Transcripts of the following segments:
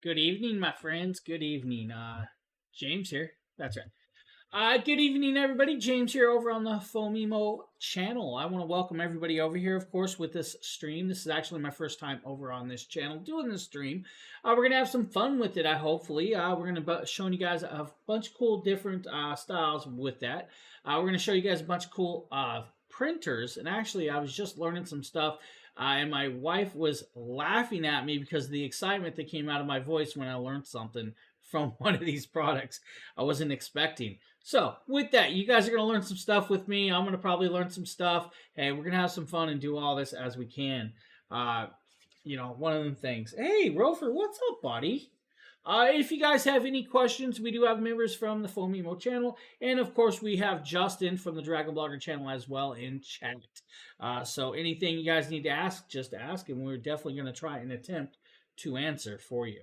Good evening, my friends. Good evening. James here. That's right. Good evening, everybody. James here over on the PHOMEMO channel. I want to welcome everybody over here, of course, with this stream. This is actually my first time over on this channel doing this stream. We're going to have some fun with it, hopefully. We're going to be showing you guys a bunch of cool different styles with that. We're going to show you guys a bunch of cool printers. And actually, I was just learning some stuff. And my wife was laughing at me because of the excitement that came out of my voice when I learned something from one of these products I wasn't expecting. So with that, you guys are going to learn some stuff with me. I'm going to probably learn some stuff. Hey, we're going to have some fun and do all this as we can. One of them things. Hey, Rofer, what's up, buddy? If you guys have any questions, we do have members from the PHOMEMO channel. And, of course, we have Justin from the Dragon Blogger channel as well in chat. So anything you guys need to ask, just ask. And we're definitely going to try and attempt to answer for you.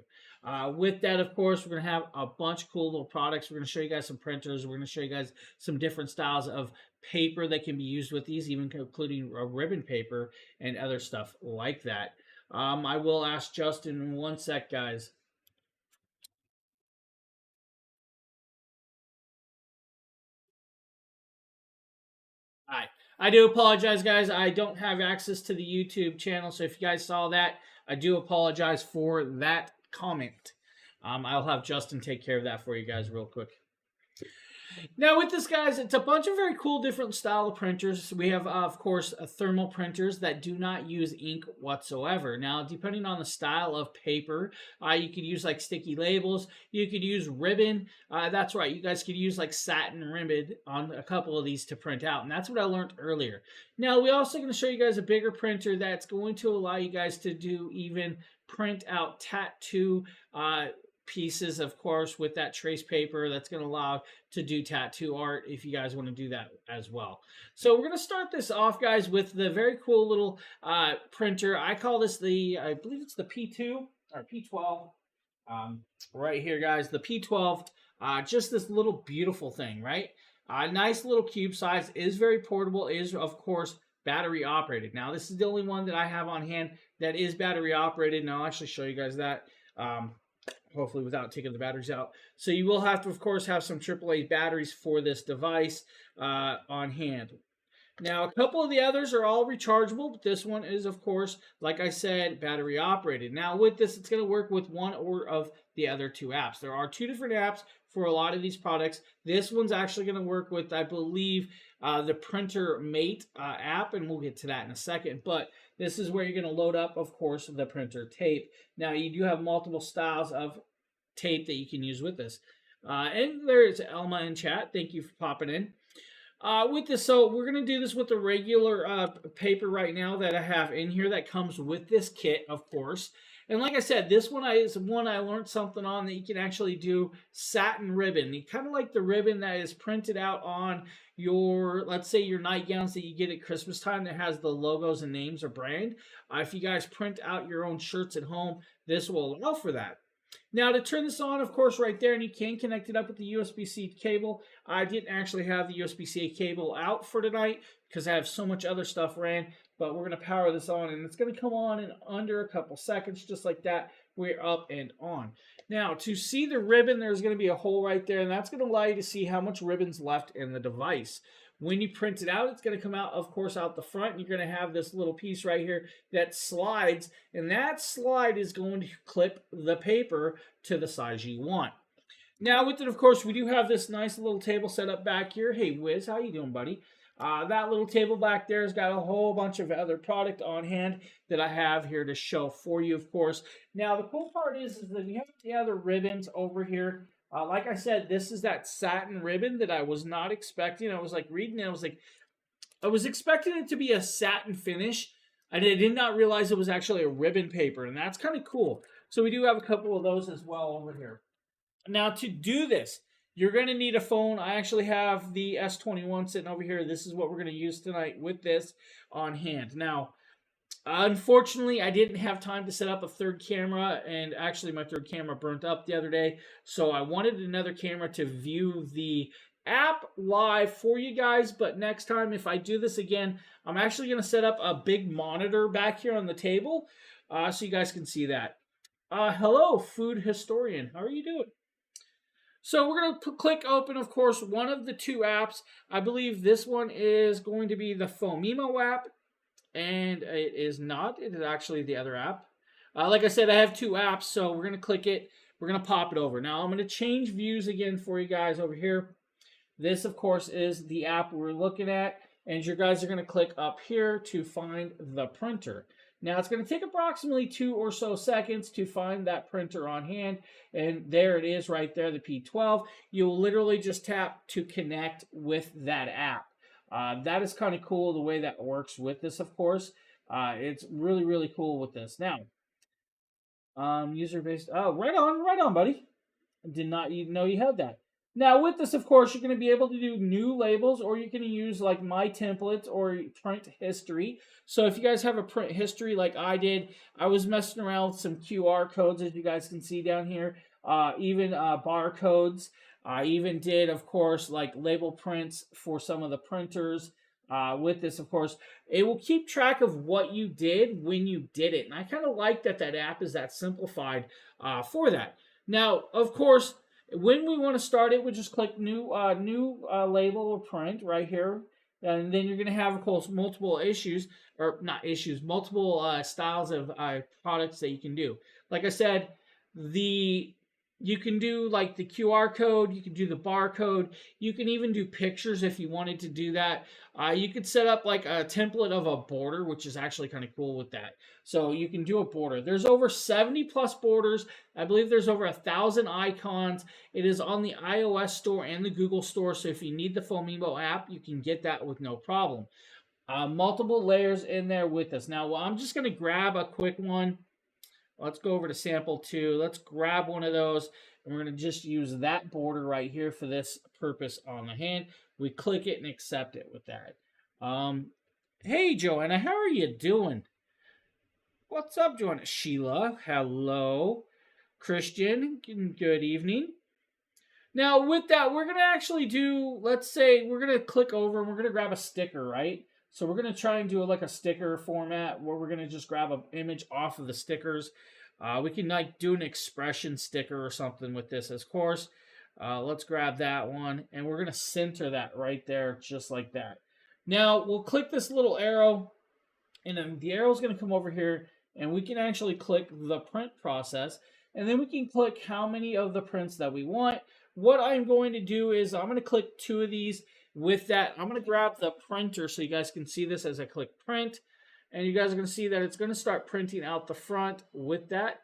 With that, of course, we're going to have a bunch of cool little products. We're going to show you guys some printers. We're going to show you guys some different styles of paper that can be used with these, even including a ribbon paper and other stuff like that. I will ask Justin in one sec, guys. Alright, I do apologize, guys. I don't have access to the YouTube channel, so if you guys saw that, I do apologize for that comment. I'll have Justin take care of that for you guys real quick. Now with this, guys, it's a bunch of very cool different style of printers. We have, of course, thermal printers that do not use ink whatsoever. Now, depending on the style of paper, you could use like sticky labels. You could use ribbon. That's right. You guys could use like satin ribbon on a couple of these to print out. And that's what I learned earlier. Now, we're also going to show you guys a bigger printer that's going to allow you guys to do even print out tattoo pieces, of course, with that trace paper. That's going to allow to do tattoo art if you guys want to do that as well. So we're going to start this off, guys, with the very cool little printer. I call this I believe it's the P2 or P12 right here, guys. The P12, just this little beautiful thing, right? Nice little cube size, is very portable, is, of course, battery operated. Now, this is the only one that I have on hand that is battery operated, and I'll actually show you guys that. Hopefully without taking the batteries out. So you will have to, of course, have some AAA batteries for this device on hand. Now, a couple of the others are all rechargeable, but this one is, of course, like I said, battery operated. Now, with this, it's going to work with one or of the other two apps. There are two different apps for a lot of these products. This one's actually going to work with, I believe, the Printer Mate app, and we'll get to that in a second. But this is where you're going to load up, of course, the printer tape. Now, you do have multiple styles of tape that you can use with this. And there's Elma in chat. Thank you for popping in. With this, so we're going to do this with the regular paper right now that I have in here that comes with this kit, of course. And like I said, this one is one I learned something on that you can actually do satin ribbon. You kind of like the ribbon that is printed out on your, let's say, your nightgowns that you get at Christmas time that has the logos and names or brand. If you guys print out your own shirts at home, this will allow for that. Now, to turn this on, of course, right there, and you can connect it up with the USB-C cable. I didn't actually have the USB-C cable out for tonight because I have so much other stuff ran, but we're going to power this on, and it's going to come on in under a couple seconds, just like that. We're up and on. Now, to see the ribbon, there's going to be a hole right there, and that's going to allow you to see how much ribbon's left in the device. When you print it out, it's going to come out, of course, out the front. You're going to have this little piece right here that slides, and that slide is going to clip the paper to the size you want. Now, with it, of course, we do have this nice little table set up back here. Hey, Wiz, how you doing, buddy? That little table back there has got a whole bunch of other product on hand that I have here to show for you, of course. Now, the cool part is that we have the other ribbons over here. Like I said, this is that satin ribbon that I was not expecting. I was like reading it. I was expecting it to be a satin finish. I did not realize it was actually a ribbon paper, and that's kind of cool. So we do have a couple of those as well over here. Now, to do this, you're going to need a phone. I actually have the S21 sitting over here. This is what we're going to use tonight with this on hand. Now, unfortunately, I didn't have time to set up a third camera, and actually my third camera burnt up the other day, so I wanted another camera to view the app live for you guys. But next time, if I do this again, I'm actually going to set up a big monitor back here on the table so you guys can see that. Hello, food historian. How are you doing? So we're going to click open, of course, one of the two apps. I believe this one is going to be the PHOMEMO app, and it is not. It is actually the other app. Like I said, I have two apps, so we're going to click it. We're going to pop it over. Now I'm going to change views again for you guys over here. This, of course, is the app we're looking at, and you guys are going to click up here to find the printer. Now, it's going to take approximately 2 or so seconds to find that printer on hand, and there it is right there, the P12. You'll literally just tap to connect with that app. That is kind of cool the way that works with this, of course. It's really, really cool with this. Now, user-based, oh, right on, buddy. Did not even know you had that. Now, with this, of course, you're going to be able to do new labels, or you can use like my templates or print history. So if you guys have a print history like I did, I was messing around with some QR codes, as you guys can see down here, even barcodes. I even did, of course, like label prints for some of the printers. With this, of course, it will keep track of what you did when you did it. And I kind of like that that app is that simplified for that. Now, of course, when we want to start it, we just click new label or print right here. And then you're going to have, of course, multiple issues, or not issues, multiple styles of products that you can do. Like I said, you can do like the QR code, you can do the barcode, you can even do pictures if you wanted to do that. You could set up like a template of a border, which is actually kind of cool with that. So you can do a border. There's over 70 plus borders. I believe there's over 1,000 icons. It is on the iOS store and the Google store. So if you need the PHOMEMO app, you can get that with no problem. Multiple layers in there with this. Now, I'm just going to grab a quick one. Let's go over to sample 2. Let's grab one of those, and we're going to just use that border right here for this purpose on the hand. We click it and accept it with that. Hey, Joanna, how are you doing? What's up, Joanna? Sheila, hello. Christian, good evening. Now, with that, we're going to actually do, let's say, we're going to click over and we're going to grab a sticker, right? So we're going to try and do like a sticker format where we're going to just grab an image off of the stickers. We can like do an expression sticker or something with this, of course. Let's grab that one, and we're going to center that right there, just like that. Now, we'll click this little arrow, and then the arrow is going to come over here, and we can actually click the print process, and then we can click how many of the prints that we want. What I'm going to do is I'm going to click 2 of these. With that, I'm going to grab the printer so you guys can see this as I click print. And you guys are going to see that it's going to start printing out the front with that.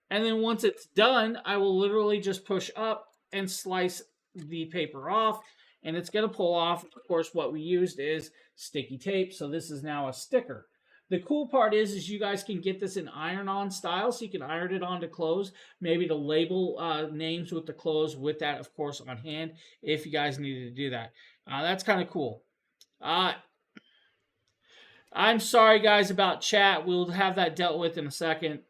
And then once it's done, I will literally just push up and slice the paper off. And it's going to pull off. Of course, what we used is sticky tape. So this is now a sticker. The cool part is you guys can get this in iron-on style, so you can iron it onto clothes, maybe to label names with the clothes with that, of course, on hand, if you guys needed to do that. That's kind of cool. I'm sorry, guys, about chat. We'll have that dealt with in a second.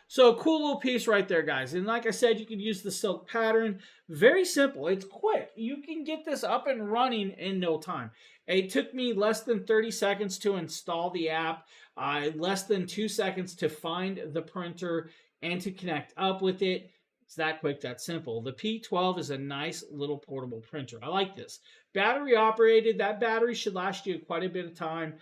So cool little piece right there, guys. And like I said, you can use the silk pattern. Very simple. It's quick. You can get this up and running in no time. It took me less than 30 seconds to install the app, less than 2 seconds to find the printer and to connect up with it. It's that quick, that simple. The P12 is a nice little portable printer. I like this. Battery operated. That battery should last you quite a bit of time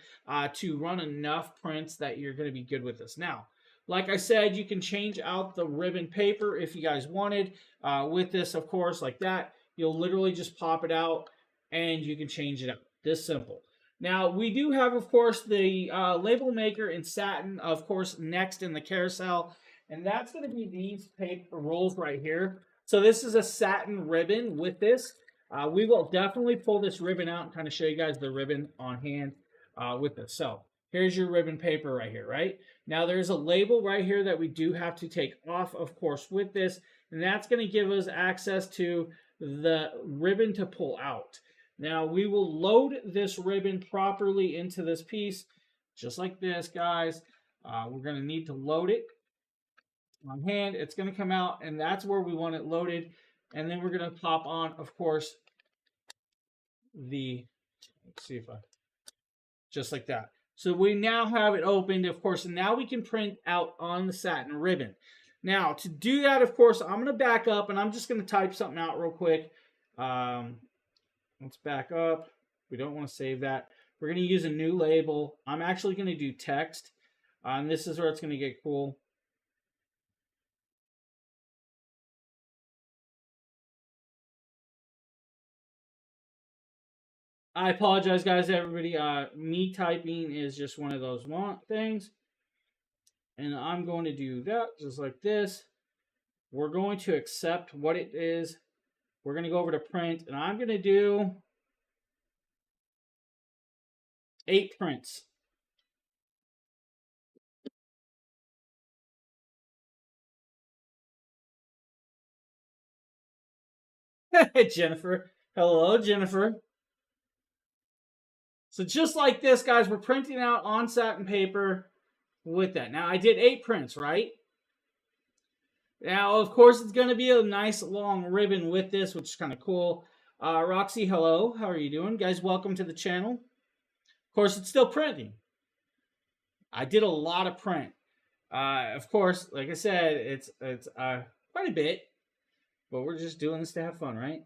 to run enough prints that you're going to be good with this. Now, like I said, you can change out the ribbon paper if you guys wanted. With this, of course, like that, you'll literally just pop it out and you can change it out. This simple. Now, we do have, of course, the label maker in satin, of course, next in the carousel. And that's going to be these paper rolls right here. So this is a satin ribbon with this. We will definitely pull this ribbon out and kind of show you guys the ribbon on hand with this. So here's your ribbon paper right here, right? Now there's a label right here that we do have to take off, of course, with this. And that's going to give us access to the ribbon to pull out. Now we will load this ribbon properly into this piece, just like this, guys. We're going to need to load it on hand. It's going to come out, and that's where we want it loaded. And then we're going to pop on, of course, let's see if I, just like that. So we now have it opened, of course, and now we can print out on the satin ribbon. Now, to do that, of course, I'm going to back up, and I'm just going to type something out real quick. Let's back up. We don't want to save that. We're going to use a new label. I'm actually going to do text, and this is where it's going to get cool. I apologize, guys, everybody. Me typing is just one of those things. And I'm going to do that just like this. We're going to accept what it is. We're going to go over to print, and I'm going to do 8 prints. Jennifer. Hello, Jennifer. So just like this, guys, we're printing out on satin paper with that. Now, I did 8 prints, right? Now, of course, it's going to be a nice long ribbon with this, which is kind of cool. Roxy, hello. How are you doing? Guys, welcome to the channel. Of course, it's still printing. I did a lot of print. Of course, like I said, it's quite a bit, but we're just doing this to have fun, right?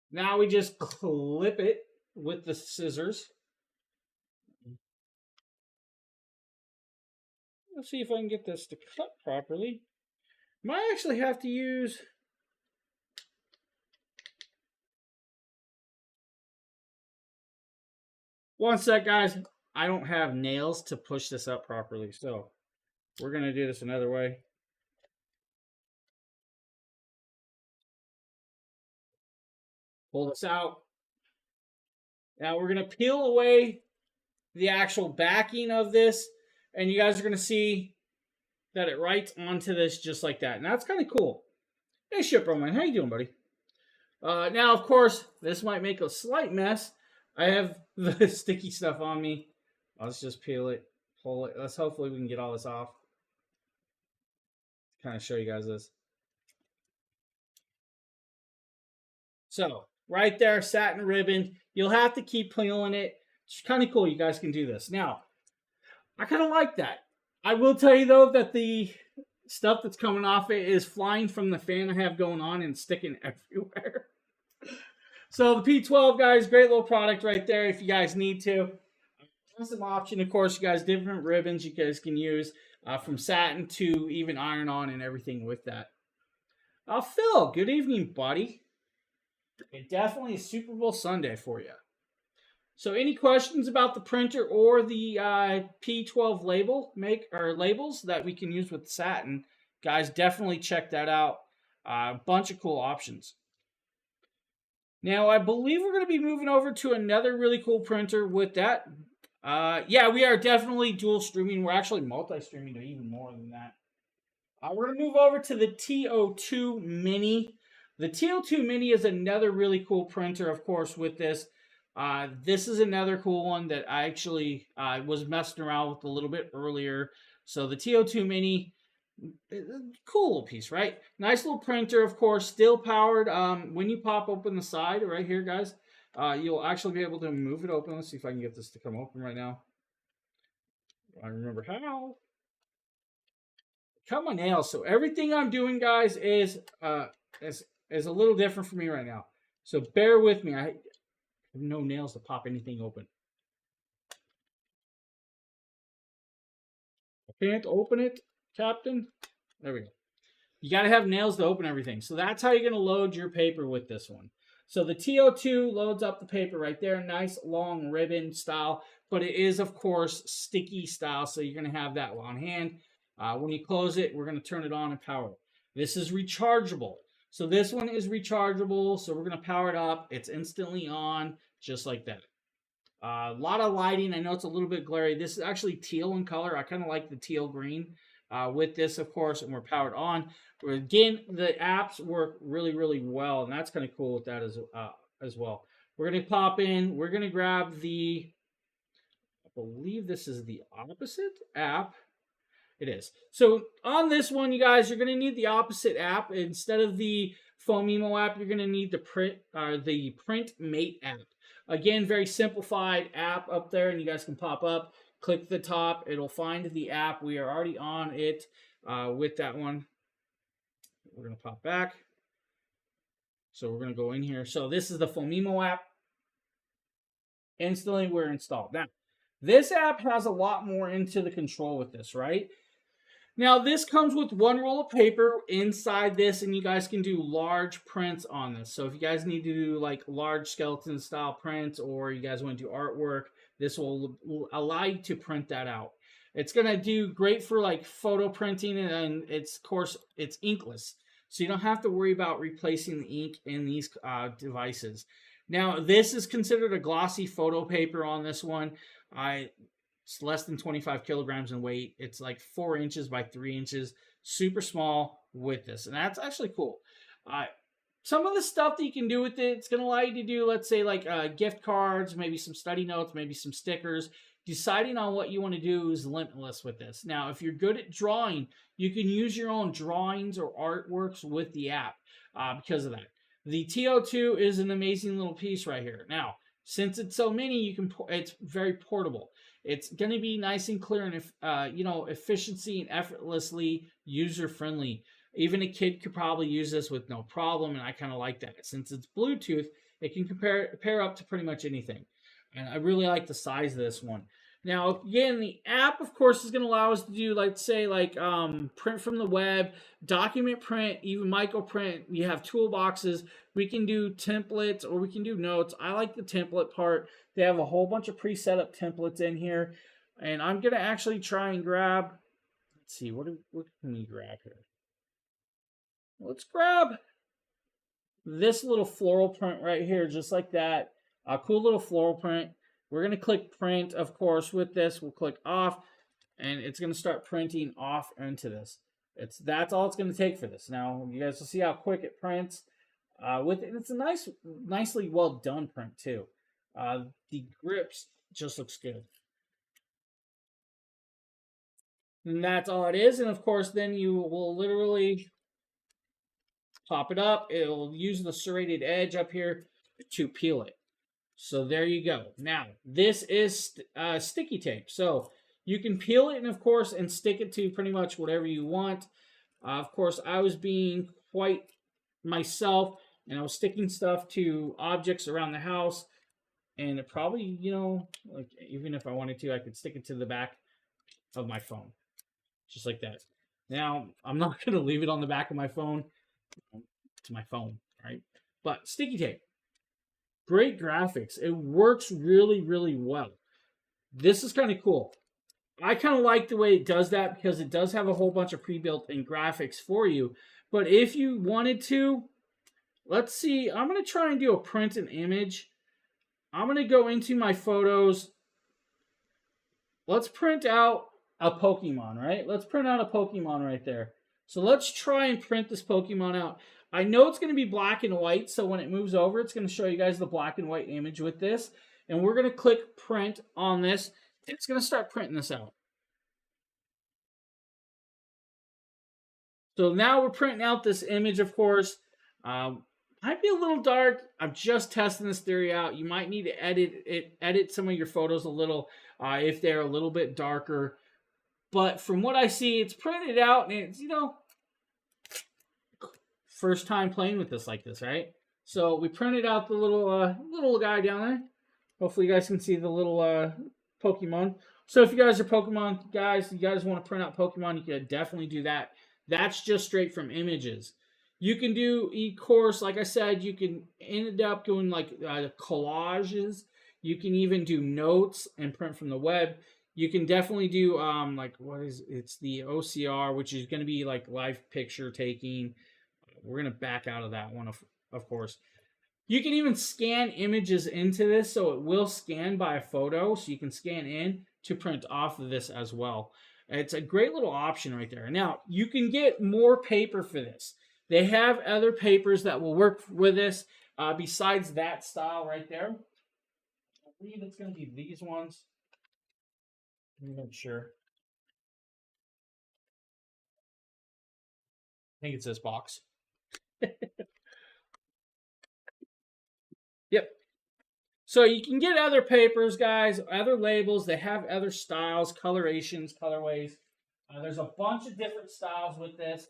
Now we just clip it with the scissors. Let's see if I can get this to cut properly. Might actually have to use... One sec, guys. I don't have nails to push this up properly, so we're going to do this another way. Pull this out. Now we're going to peel away the actual backing of this, and you guys are going to see that it writes onto this just like that. And that's kind of cool. Hey, Ship Roman, how you doing, buddy? Now, of course, this might make a slight mess. I have the sticky stuff on me. Let's just peel it, pull it. Let's hopefully we can get all this off. Kind of show you guys this. So, right there, satin ribbon. You'll have to keep peeling it. It's kind of cool. You guys can do this. Now, I kind of like that. I will tell you, though, that the stuff that's coming off it is flying from the fan I have going on and sticking everywhere. So the P12, guys, great little product right there if you guys need to. Awesome option, of course, you guys, different ribbons you guys can use from satin to even iron-on and everything with that. Phil, good evening, buddy. It definitely is Super Bowl Sunday for you. So any questions about the printer or the P12 labels that we can use with satin, guys, definitely check that out. A bunch of cool options. Now, I believe we're going to be moving over to another really cool printer with that. Yeah, we are definitely dual streaming. We're actually multi-streaming to even more than that. We're going to move over to the TO2 Mini. The TO2 Mini is another really cool printer, of course, with this. This is another cool one that I actually was messing around with a little bit earlier. So the TO2 Mini, cool little piece, right? Nice little printer, of course, still powered. When you pop open the side right here, guys, you'll actually be able to move it open. Let's see if I can get this to come open right now. I remember how. Cut my nails. So everything I'm doing, guys, is a little different for me right now. So bear with me. I have no nails to pop anything open. I can't open it, Captain. There we go. You got to have nails to open everything. So that's how you're going to load your paper with this one. So the TO2 loads up the paper right there. Nice long ribbon style. But it is, of course, sticky style. So you're going to have that on hand. When you close it, we're going to turn it on and power it. This is rechargeable. So this one is rechargeable. So we're going to power it up. It's instantly on, just like that. A lot of lighting. I know it's a little bit glary. This is actually teal in color. I kind of like the teal green with this, of course, and we're powered on. Again, the apps work really, really well, and that's kind of cool with that as well. We're going to pop in. We're going to grab the, I believe this is the opposite app. It is. So on this one, you guys, you're going to need the opposite app. Instead of the PHOMEMO app, you're going to need the PrintMate app. Again, very simplified app up there, and you guys can pop up, click the top, it'll find the app. We are already on it with that one. We're going to pop back. So we're going to go in here. So this is the PHOMEMO app. Instantly, we're installed. Now, this app has a lot more into the control with this, right? Now, this comes with one roll of paper inside this, and you guys can do large prints on this. So if you guys need to do like large skeleton style prints, or you guys want to do artwork, this will allow you to print that out. It's going to do great for like photo printing, and it's, of course, it's inkless. So you don't have to worry about replacing the ink in these devices. Now, this is considered a glossy photo paper on this one. It's less than 25 kilograms in weight. It's like 4 inches by 3 inches. Super small with this. And that's actually cool. Some of the stuff that you can do with it, it's going to allow you to do, let's say, like gift cards, maybe some study notes, maybe some stickers. Deciding on what you want to do is limitless with this. Now, if you're good at drawing, you can use your own drawings or artworks with the app because of that. The TO2 is an amazing little piece right here. Now, since it's so mini, it's very portable. It's going to be nice and clear and efficiency and effortlessly user friendly. Even a kid could probably use this with no problem, and I kind of like that. Since it's Bluetooth, it can pair up to pretty much anything. And I really like the size of this one. Now, again, the app, of course, is going to allow us to do, like, say, print from the web, document print, even micro print. We have toolboxes. We can do templates or we can do notes. I like the template part. They have a whole bunch of pre-set up templates in here. And I'm going to actually try and grab, let's see, what can we grab here? Let's grab this little floral print right here, just like that. A cool little floral print. We're going to click print, of course, with this. We'll click off, and it's going to start printing off into this. That's all it's going to take for this. Now, you guys will see how quick it prints. It's a nicely well done print, too. The grips just looks good. And that's all it is. And, of course, then you will literally pop it up. It'll use the serrated edge up here to peel it. So there you go. Now, this is sticky tape. So you can peel it, and of course, and stick it to pretty much whatever you want. Of course, I was being quite myself, and I was sticking stuff to objects around the house. And it probably, like even if I wanted to, I could stick it to the back of my phone. Just like that. Now, I'm not going to leave it on the back of my phone. To my phone, right? But sticky tape. Great graphics. It works really, really well. This is kind of cool. I kind of like the way it does that because it does have a whole bunch of pre-built in graphics for you. But if you wanted to, let's see. I'm going to try and do a print an image. I'm going to go into my photos. Let's print out a Pokemon, right? Let's print out a Pokemon right there. So let's try and print this Pokemon out. I know it's going to be black and white, so when it moves over, it's going to show you guys the black and white image with this. And we're going to click print on this. It's going to start printing this out. So now we're printing out this image, of course. Might be a little dark. I'm just testing this theory out. You might need to edit some of your photos a little if they're a little bit darker. But from what I see, it's printed out, and it's, first time playing with this like this, right? So we printed out the little guy down there. Hopefully you guys can see the little Pokemon. So if you guys are Pokemon guys, you guys want to print out Pokemon, you can definitely do that. That's just straight from images. You can do e-course, like I said, you can end up doing like collages. You can even do notes and print from the web. You can definitely do it's the OCR, which is going to be like live picture taking. We're going to back out of that one, of course. You can even scan images into this, so it will scan by a photo, so you can scan in to print off of this as well. It's a great little option right there. Now, you can get more paper for this. They have other papers that will work with this besides that style right there. I believe it's going to be these ones. I'm not sure. I think it's this box. Yep. So you can get other papers, guys, other labels. They have other styles, colorations, colorways. There's a bunch of different styles with this.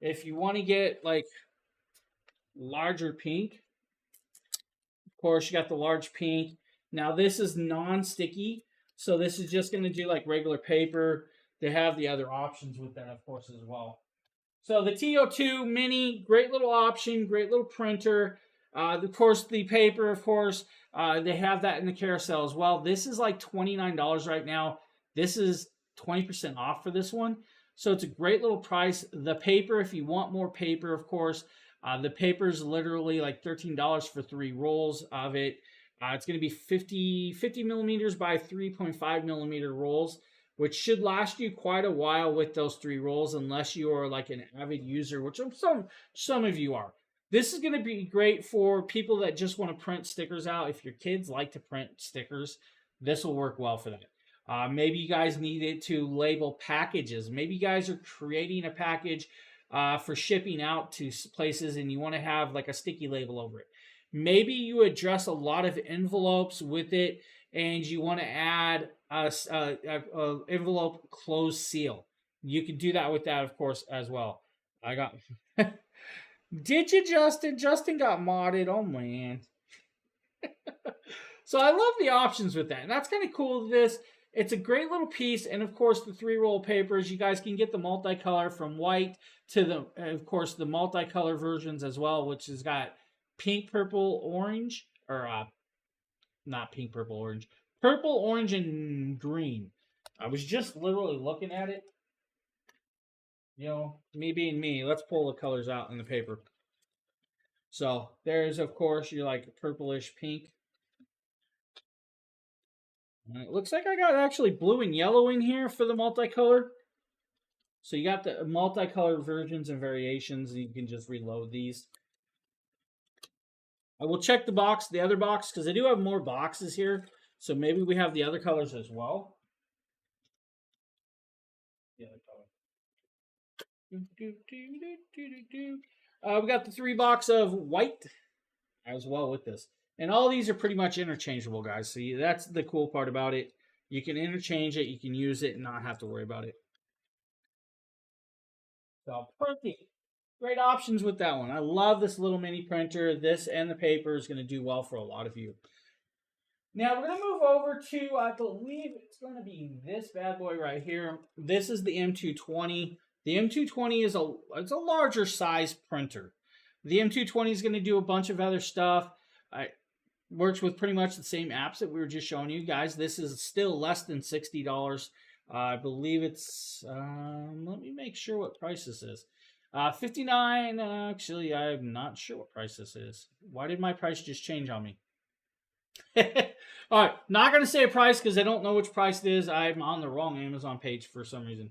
If you want to get like larger pink, of course, you got the large pink. Now this is non-sticky, so this is just going to do like regular paper. They have the other options with that, of course, as well. So the TO2 Mini, great little option, great little printer. Of course, the paper, of course, they have that in the carousel as well. This is like $29 right now. This is 20% off for this one. So it's a great little price. The paper, if you want more paper, of course, the paper is literally like $13 for 3 rolls of it. It's going to be 50 millimeters by 3.5 millimeter rolls, which should last you quite a while with those 3 rolls, unless you are like an avid user, which some of you are. This is going to be great for people that just want to print stickers out. If your kids like to print stickers, this will work well for that. Maybe you guys need it to label packages. Maybe you guys are creating a package for shipping out to places and you want to have like a sticky label over it. Maybe you address a lot of envelopes with it and you want to add a envelope closed seal. You can do that with that, of course, as well. I got... Did you, Justin? Justin got modded. Oh, man. So I love the options with that. And that's kind of cool with this. It's a great little piece. And, of course, the 3-roll papers. You guys can get the multicolor from white to, of course, the multicolor versions as well, which has got pink, purple, orange. Or, not pink, purple, orange. Purple, orange, and green. I was just literally looking at it. You know, me being me, let's pull the colors out in the paper. So there's, of course, your like purplish pink. And it looks like I got actually blue and yellow in here for the multicolor. So you got the multicolor versions and variations. And you can just reload these. I will check the box, the other box, because I do have more boxes here. So maybe we have the other colors as well. The other color. We got the 3 box of white as well with this. And all these are pretty much interchangeable, guys. So that's the cool part about it. You can interchange it, you can use it and not have to worry about it. So perfect. Great options with that one. I love this little mini printer. This and the paper is going to do well for a lot of you. Now we're going to move over to, I believe it's going to be this bad boy right here. This is the M220. The M220 is it's a larger size printer. The M220 is going to do a bunch of other stuff. It works with pretty much the same apps that we were just showing you guys. This is still less than $60. I believe it's, let me make sure what price this is. $59, actually, I'm not sure what price this is. Why did my price just change on me? All right, not going to say a price because I don't know which price it is. I'm on the wrong Amazon page for some reason.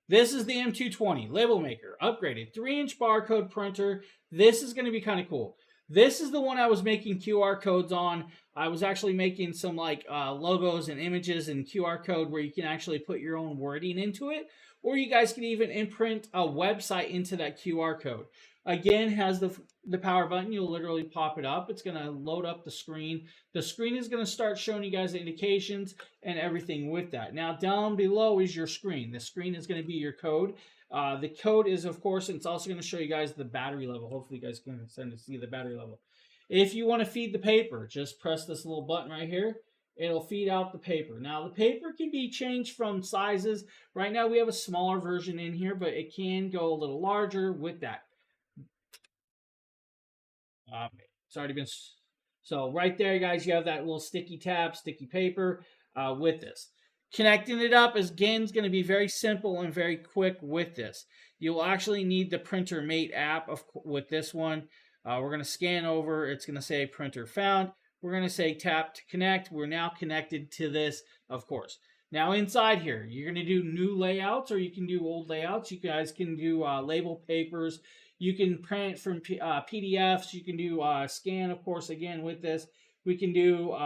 This is the M220 Label Maker, upgraded 3-inch barcode printer. This is going to be kind of cool. This is the one I was making QR codes on. I was actually making some like logos and images and QR code where you can actually put your own wording into it. Or you guys can even imprint a website into that QR code. Again, has the power button. You'll literally pop it up. It's going to load up the screen. The screen is going to start showing you guys the indications and everything with that. Now, down below is your screen. The screen is going to be your code. The code is, of course, and it's also going to show you guys the battery level. Hopefully, you guys can see the battery level. If you want to feed the paper, just press this little button right here. It'll feed out the paper. Now, the paper can be changed from sizes. Right now, we have a smaller version in here, but it can go a little larger with that. It's already been... So, right there, guys, you have that little sticky tab, sticky paper with this. Connecting it up, again, is going to be very simple and very quick with this. You'll actually need the Printer Mate app with this one. We're going to scan over. It's going to say Printer Found. We're going to say tap to connect. We're now connected to this, of course. Now inside here, you're going to do new layouts or you can do old layouts. You guys can do label papers. You can print from PDFs. You can do scan, of course, again with this. We can do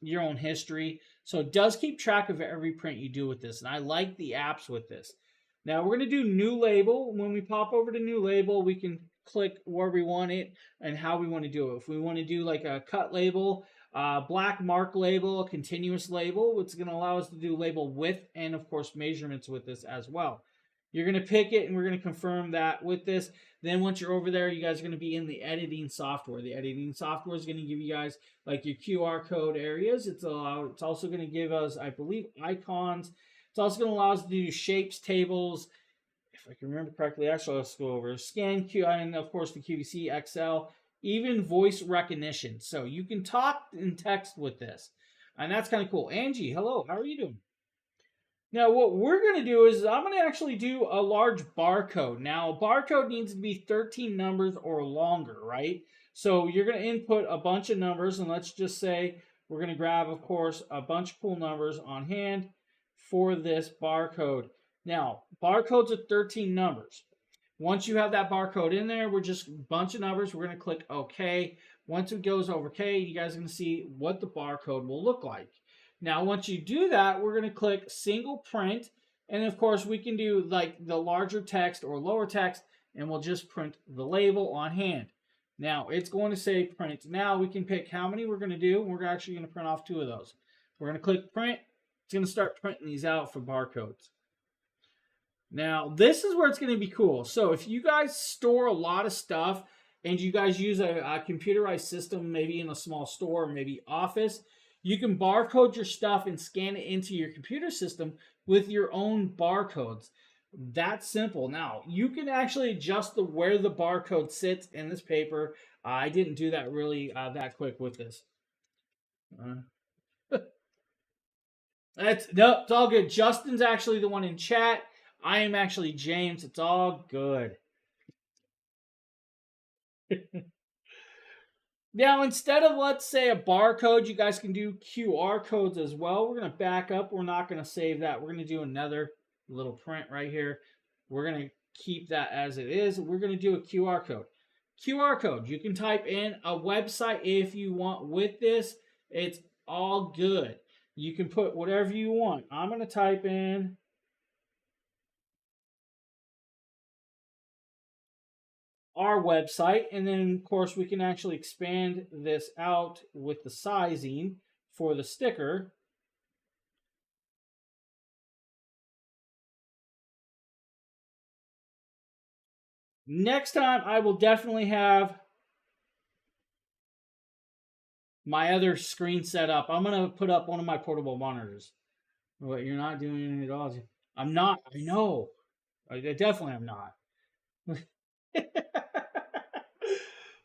your own history. So it does keep track of every print you do with this. And I like the apps with this. Now we're going to do new label. When we pop over to new label, we can click where we want it and how we want to do it. If we want to do like a cut label, black mark label, a continuous label, it's going to allow us to do label width and of course measurements with this as well. You're going to pick it and we're going to confirm that with this. Then once you're over there, you guys are going to be in the editing software. The editing software is going to give you guys like your QR code areas. It's also going to give us, I believe, icons. It's also going to allow us to do shapes, tables. If I can remember correctly, actually, let's go over scan Q and of course the QVC, XL, even voice recognition. So you can talk and text with this, and that's kind of cool. Angie, hello, how are you doing? Now, what we're going to do is I'm going to actually do a large barcode. Now, a barcode needs to be 13 numbers or longer, right? So you're going to input a bunch of numbers, and let's just say we're going to grab, of course, a bunch of cool numbers on hand for this barcode. Now, barcodes are 13 numbers. Once you have that barcode in there, we're just a bunch of numbers. We're going to click OK. Once it goes over OK, you guys are going to see what the barcode will look like. Now, once you do that, we're going to click single print. And of course, we can do like the larger text or lower text, and we'll just print the label on hand. Now, it's going to say print. Now, we can pick how many we're going to do. We're actually going to print off 2 of those. We're going to click print. It's going to start printing these out for barcodes. Now, this is where it's going to be cool. So if you guys store a lot of stuff and you guys use a computerized system, maybe in a small store, maybe office, you can barcode your stuff and scan it into your computer system with your own barcodes. That's simple. Now, you can actually adjust where the barcode sits in this paper. I didn't do that really that quick with this. It's all good. Justin's actually the one in chat. I am actually James. It's all good. Now, instead of, let's say, a barcode, you guys can do QR codes as well. We're going to back up. We're not going to save that. We're going to do another little print right here. We're going to keep that as it is. We're going to do a QR code. QR code. You can type in a website if you want with this. It's all good. You can put whatever you want. I'm going to type in our website, and then of course we can actually expand this out with the sizing for the sticker. Next time I will definitely have my other screen set up. I'm going to put up one of my portable monitors. What, you're not doing it at all? I'm not. I know. I definitely am not.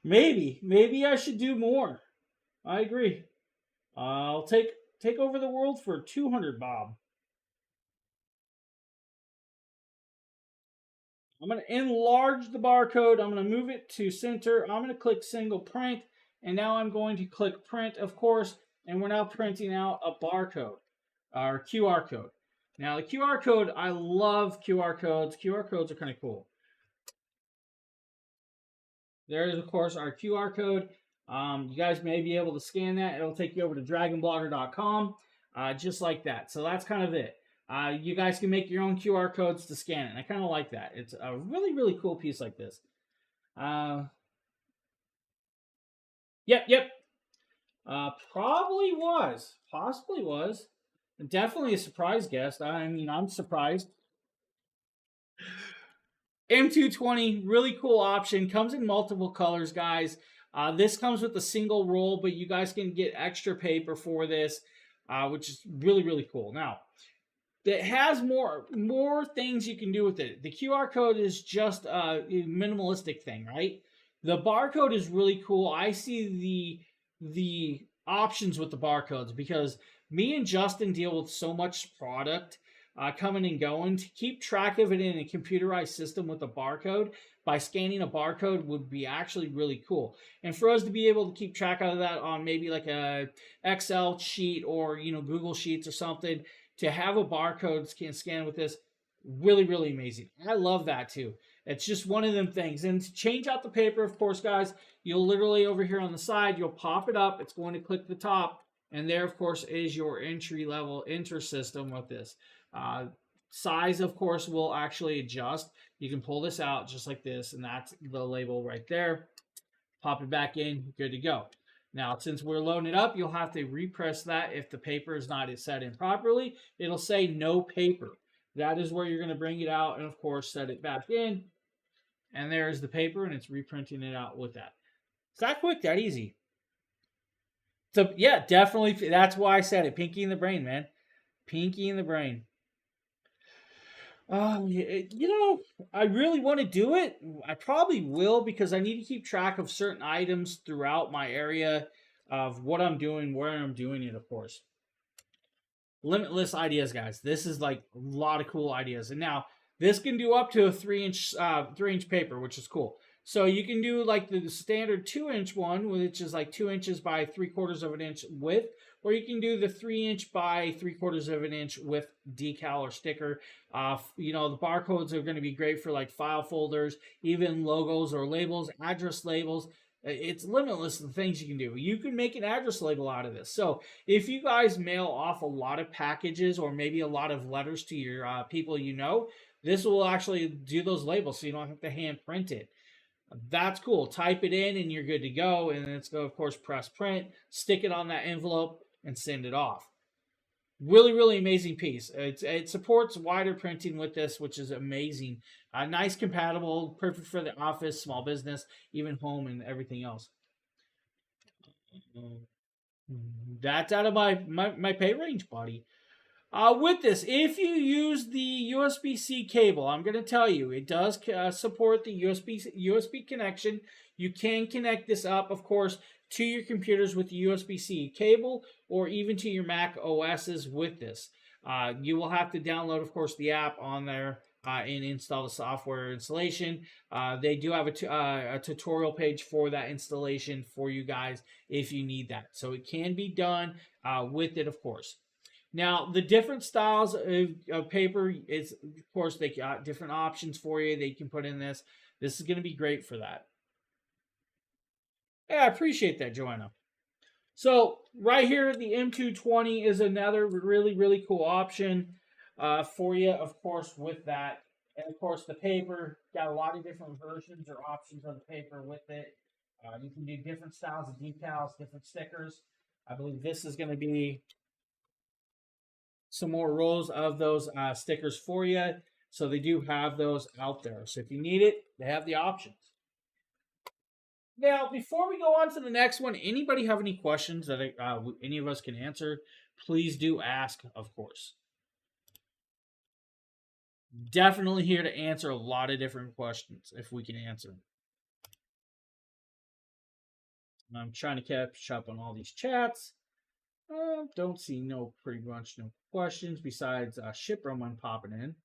Maybe I should do more. I agree. I'll take over the world for 200 bob. I'm going to enlarge the barcode. I'm going to move it to center. I'm going to click single print, and now I'm going to click print, of course, and we're now printing out a barcode or QR code. Now the QR code, I love QR codes. QR codes are kind of cool. There is, of course, our QR code. You guys may be able to scan that. It'll take you over to dragonblogger.com, just like that. So that's kind of it. You guys can make your own QR codes to scan it. And I kind of like that. It's a really, really cool piece like this. Yep. Probably was. Possibly was. Definitely a surprise guest. I mean, I'm surprised. M220, really cool option. Comes in multiple colors, guys. This comes with a single roll, but you guys can get extra paper for this, which is really, really cool. Now, it has more things you can do with it. The QR code is just a minimalistic thing, right? The barcode is really cool. I see the options with the barcodes because me and Justin deal with so much product coming and going. To keep track of it in a computerized system with a barcode by scanning a barcode would be actually really cool. And for us to be able to keep track of that on maybe like a Excel sheet or Google Sheets or something, to have a barcode scan with this, really, really amazing. I love that too. It's just one of them things. And to change out the paper, of course, guys, you'll literally over here on the side, you'll pop it up. It's going to click the top. And there, of course, is your entry-level enter system with this. size, of course, will actually adjust. You can pull this out just like this, and that's the label right there. Pop it back in, good to go. Now, since we're loading it up, you'll have to repress that if the paper is not set in properly. It'll say no paper. That is where you're going to bring it out and, of course, set it back in. And there's the paper, and it's reprinting it out with that. It's that quick, that easy. So, yeah, definitely. That's why I said it. Pinky in the brain, man. Pinky in the brain. I really want to do it. I probably will because I need to keep track of certain items throughout my area of what I'm doing, where I'm doing it, of course. Limitless ideas, guys. This is like a lot of cool ideas. And now this can do up to a 3-inch paper, which is cool. So you can do like the standard 2-inch one, which is like 2 inches by 3/4 of an inch width, or you can do the 3-inch by 3/4 of an inch with decal or sticker. The barcodes are going to be great for like file folders, even logos or labels, address labels. It's limitless the things you can do. You can make an address label out of this. So if you guys mail off a lot of packages or maybe a lot of letters to your people this will actually do those labels so you don't have to hand print it. That's cool. Type it in and you're good to go. And then it's going to, of course, press print, stick it on that envelope, and send it off. Really, really amazing piece. It supports wider printing with this, which is amazing. Nice, compatible, perfect for the office, small business, even home and everything else. That's out of my pay range, buddy. With this, if you use the USB-C cable, I'm going to tell you, it does support the USB connection. You can connect this up, of course, to your computers with the USB-C cable or even to your Mac OSs with this. You will have to download, of course, the app on there and install the software installation. They do have a tutorial page for that installation for you guys if you need that. So it can be done with it, of course. Now, the different styles of paper is, of course, they got different options for you. They can put in this. This is going to be great for that. Yeah, I appreciate that, Joanna. So right here, the M220 is another really, really cool option for you, of course, with that. And, of course, the paper, got a lot of different versions or options of the paper with it. You can do different styles of decals, different stickers. I believe this is going to be some more rolls of those stickers for you. So they do have those out there. So if you need it, they have the options. Now, before we go on to the next one, anybody have any questions that any of us can answer? Please do ask, of course. Definitely here to answer a lot of different questions if we can answer them. I'm trying to catch up on all these chats. Don't see pretty much no questions besides Shipperman popping in.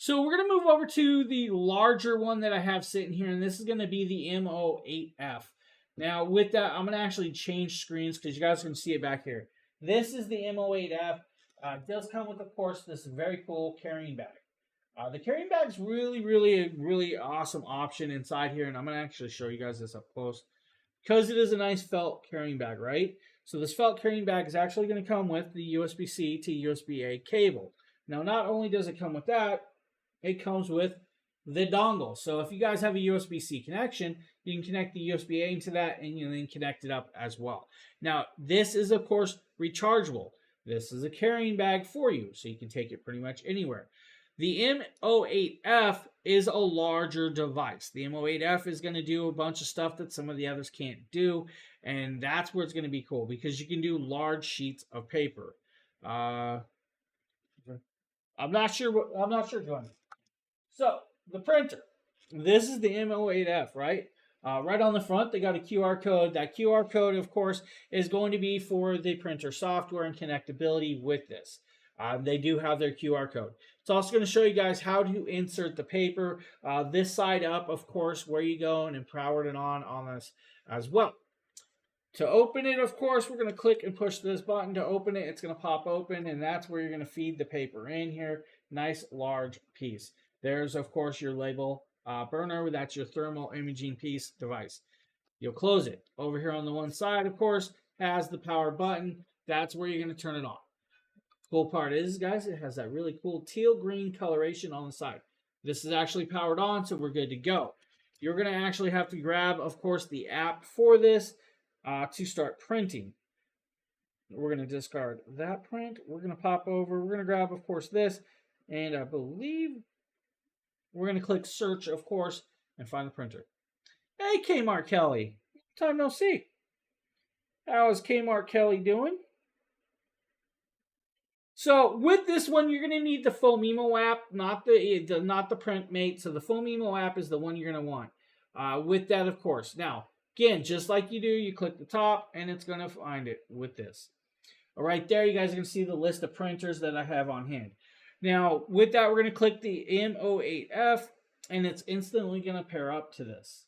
So we're going to move over to the larger one that I have sitting here, and this is going to be the M08F. Now, with that, I'm going to actually change screens because you guys can see it back here. This is the M08F. It does come with, of course, this very cool carrying bag. The carrying bag is really, really, really awesome option inside here, and I'm going to actually show you guys this up close because it is a nice felt carrying bag, right? So this felt carrying bag is actually going to come with the USB-C to USB-A cable. Now, not only does it come with that, it comes with the dongle. So if you guys have a USB-C connection, you can connect the USB-A into that and you then connect it up as well. Now, this is, of course, rechargeable. This is a carrying bag for you, so you can take it pretty much anywhere. The M08F is a larger device. The M08F is going to do a bunch of stuff that some of the others can't do, and that's where it's going to be cool because you can do large sheets of paper. I'm not sure, John. So, the printer. This is the M08F, right? Right on the front, they got a QR code. That QR code, of course, is going to be for the printer software and connectability with this. They do have their QR code. It's also going to show you guys how to insert the paper. This side up, of course, where you go and power it on this as well. To open it, of course, we're going to click and push this button to open it. It's going to pop open, and that's where you're going to feed the paper in here. Nice, large piece. There's, of course, your label burner. That's your thermal imaging piece device. You'll close it. Over here on the one side, of course, has the power button. That's where you're going to turn it on. Cool part is, guys, it has that really cool teal green coloration on the side. This is actually powered on, so we're good to go. You're going to actually have to grab, of course, the app for this to start printing. We're going to discard that print. We're going to pop over. We're going to grab, of course, this. And I believe we're going to click search, of course, and find the printer. Hey, Kmart Kelly. Time no see. How is Kmart Kelly doing? So with this one, you're going to need the PHOMEMO app, not the PrintMate. So the PHOMEMO app is the one you're going to want. With that, of course. Now, again, just like you do, you click the top, and it's going to find it with this. All right, there you guys are going to see the list of printers that I have on hand. Now, with that, we're going to click the M08F, and it's instantly going to pair up to this.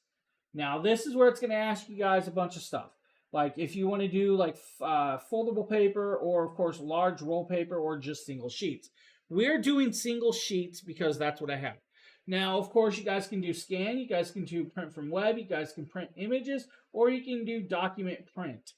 Now, this is where it's going to ask you guys a bunch of stuff. Like if you want to do like foldable paper or, of course, large roll paper or just single sheets. We're doing single sheets because that's what I have. Now, of course, you guys can do scan. You guys can do print from web. You guys can print images, or you can do document print.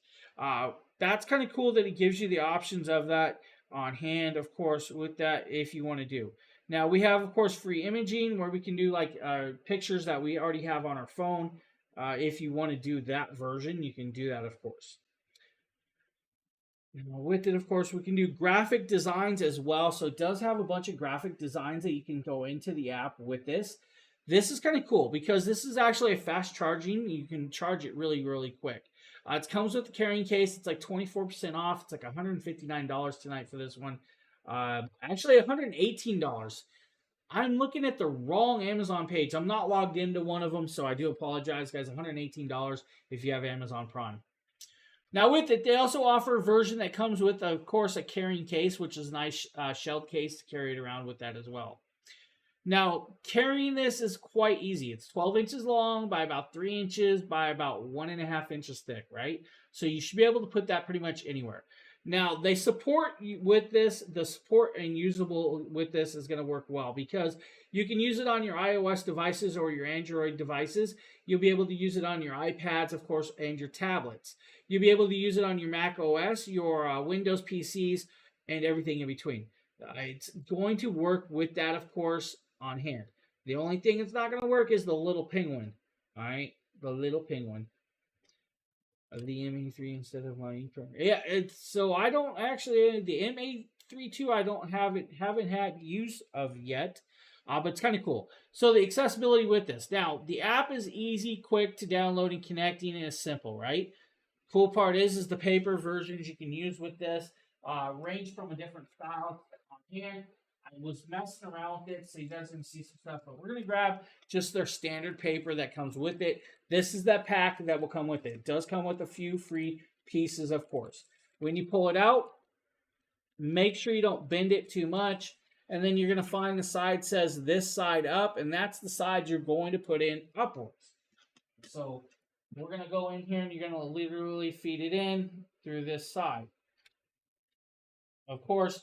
That's kind of cool that it gives you the options of that on hand, of course, with that if you want to do. Now, we have, of course, free imaging where we can do like pictures that we already have on our phone. If you want to do that version, you can do that, of course. Now, with it, of course, we can do graphic designs as well. So it does have a bunch of graphic designs that you can go into the app with this. This is kind of cool because this is actually a fast charging. You can charge it really, really quick. It comes with the carrying case. It's like 24% off. It's like $159 tonight for this one. Actually, $118. I'm looking at the wrong Amazon page. I'm not logged into one of them, so I do apologize, guys. $118 if you have Amazon Prime. Now, with it, they also offer a version that comes with, of course, a carrying case, which is a nice shelled case to carry it around with that as well. Now, carrying this is quite easy. It's 12 inches long by about 3 inches by about 1.5 inches thick, right? So you should be able to put that pretty much anywhere. Now, they support with this, the support and usable with this is going to work well because you can use it on your iOS devices or your Android devices. You'll be able to use it on your iPads, of course, and your tablets. You'll be able to use it on your Mac OS, your Windows PCs, and everything in between. It's going to work with that, of course, on hand. The only thing it's not going to work is the little penguin, all right? The little penguin. The M83 instead of my yeah, it's so I don't actually the M832 I don't haven't had use of yet, but it's kind of cool. So the accessibility with this now, the app is easy, quick to download and connecting, and it's simple, right? Cool part is the paper versions you can use with this range from a different style on here. I was messing around with it, so you guys can see some stuff. But we're going to grab just their standard paper that comes with it. This is that pack that will come with it. It does come with a few free pieces, of course. When you pull it out, make sure you don't bend it too much. And then you're going to find the side says this side up, and that's the side you're going to put in upwards. So we're going to go in here, and you're going to literally feed it in through this side. Of course,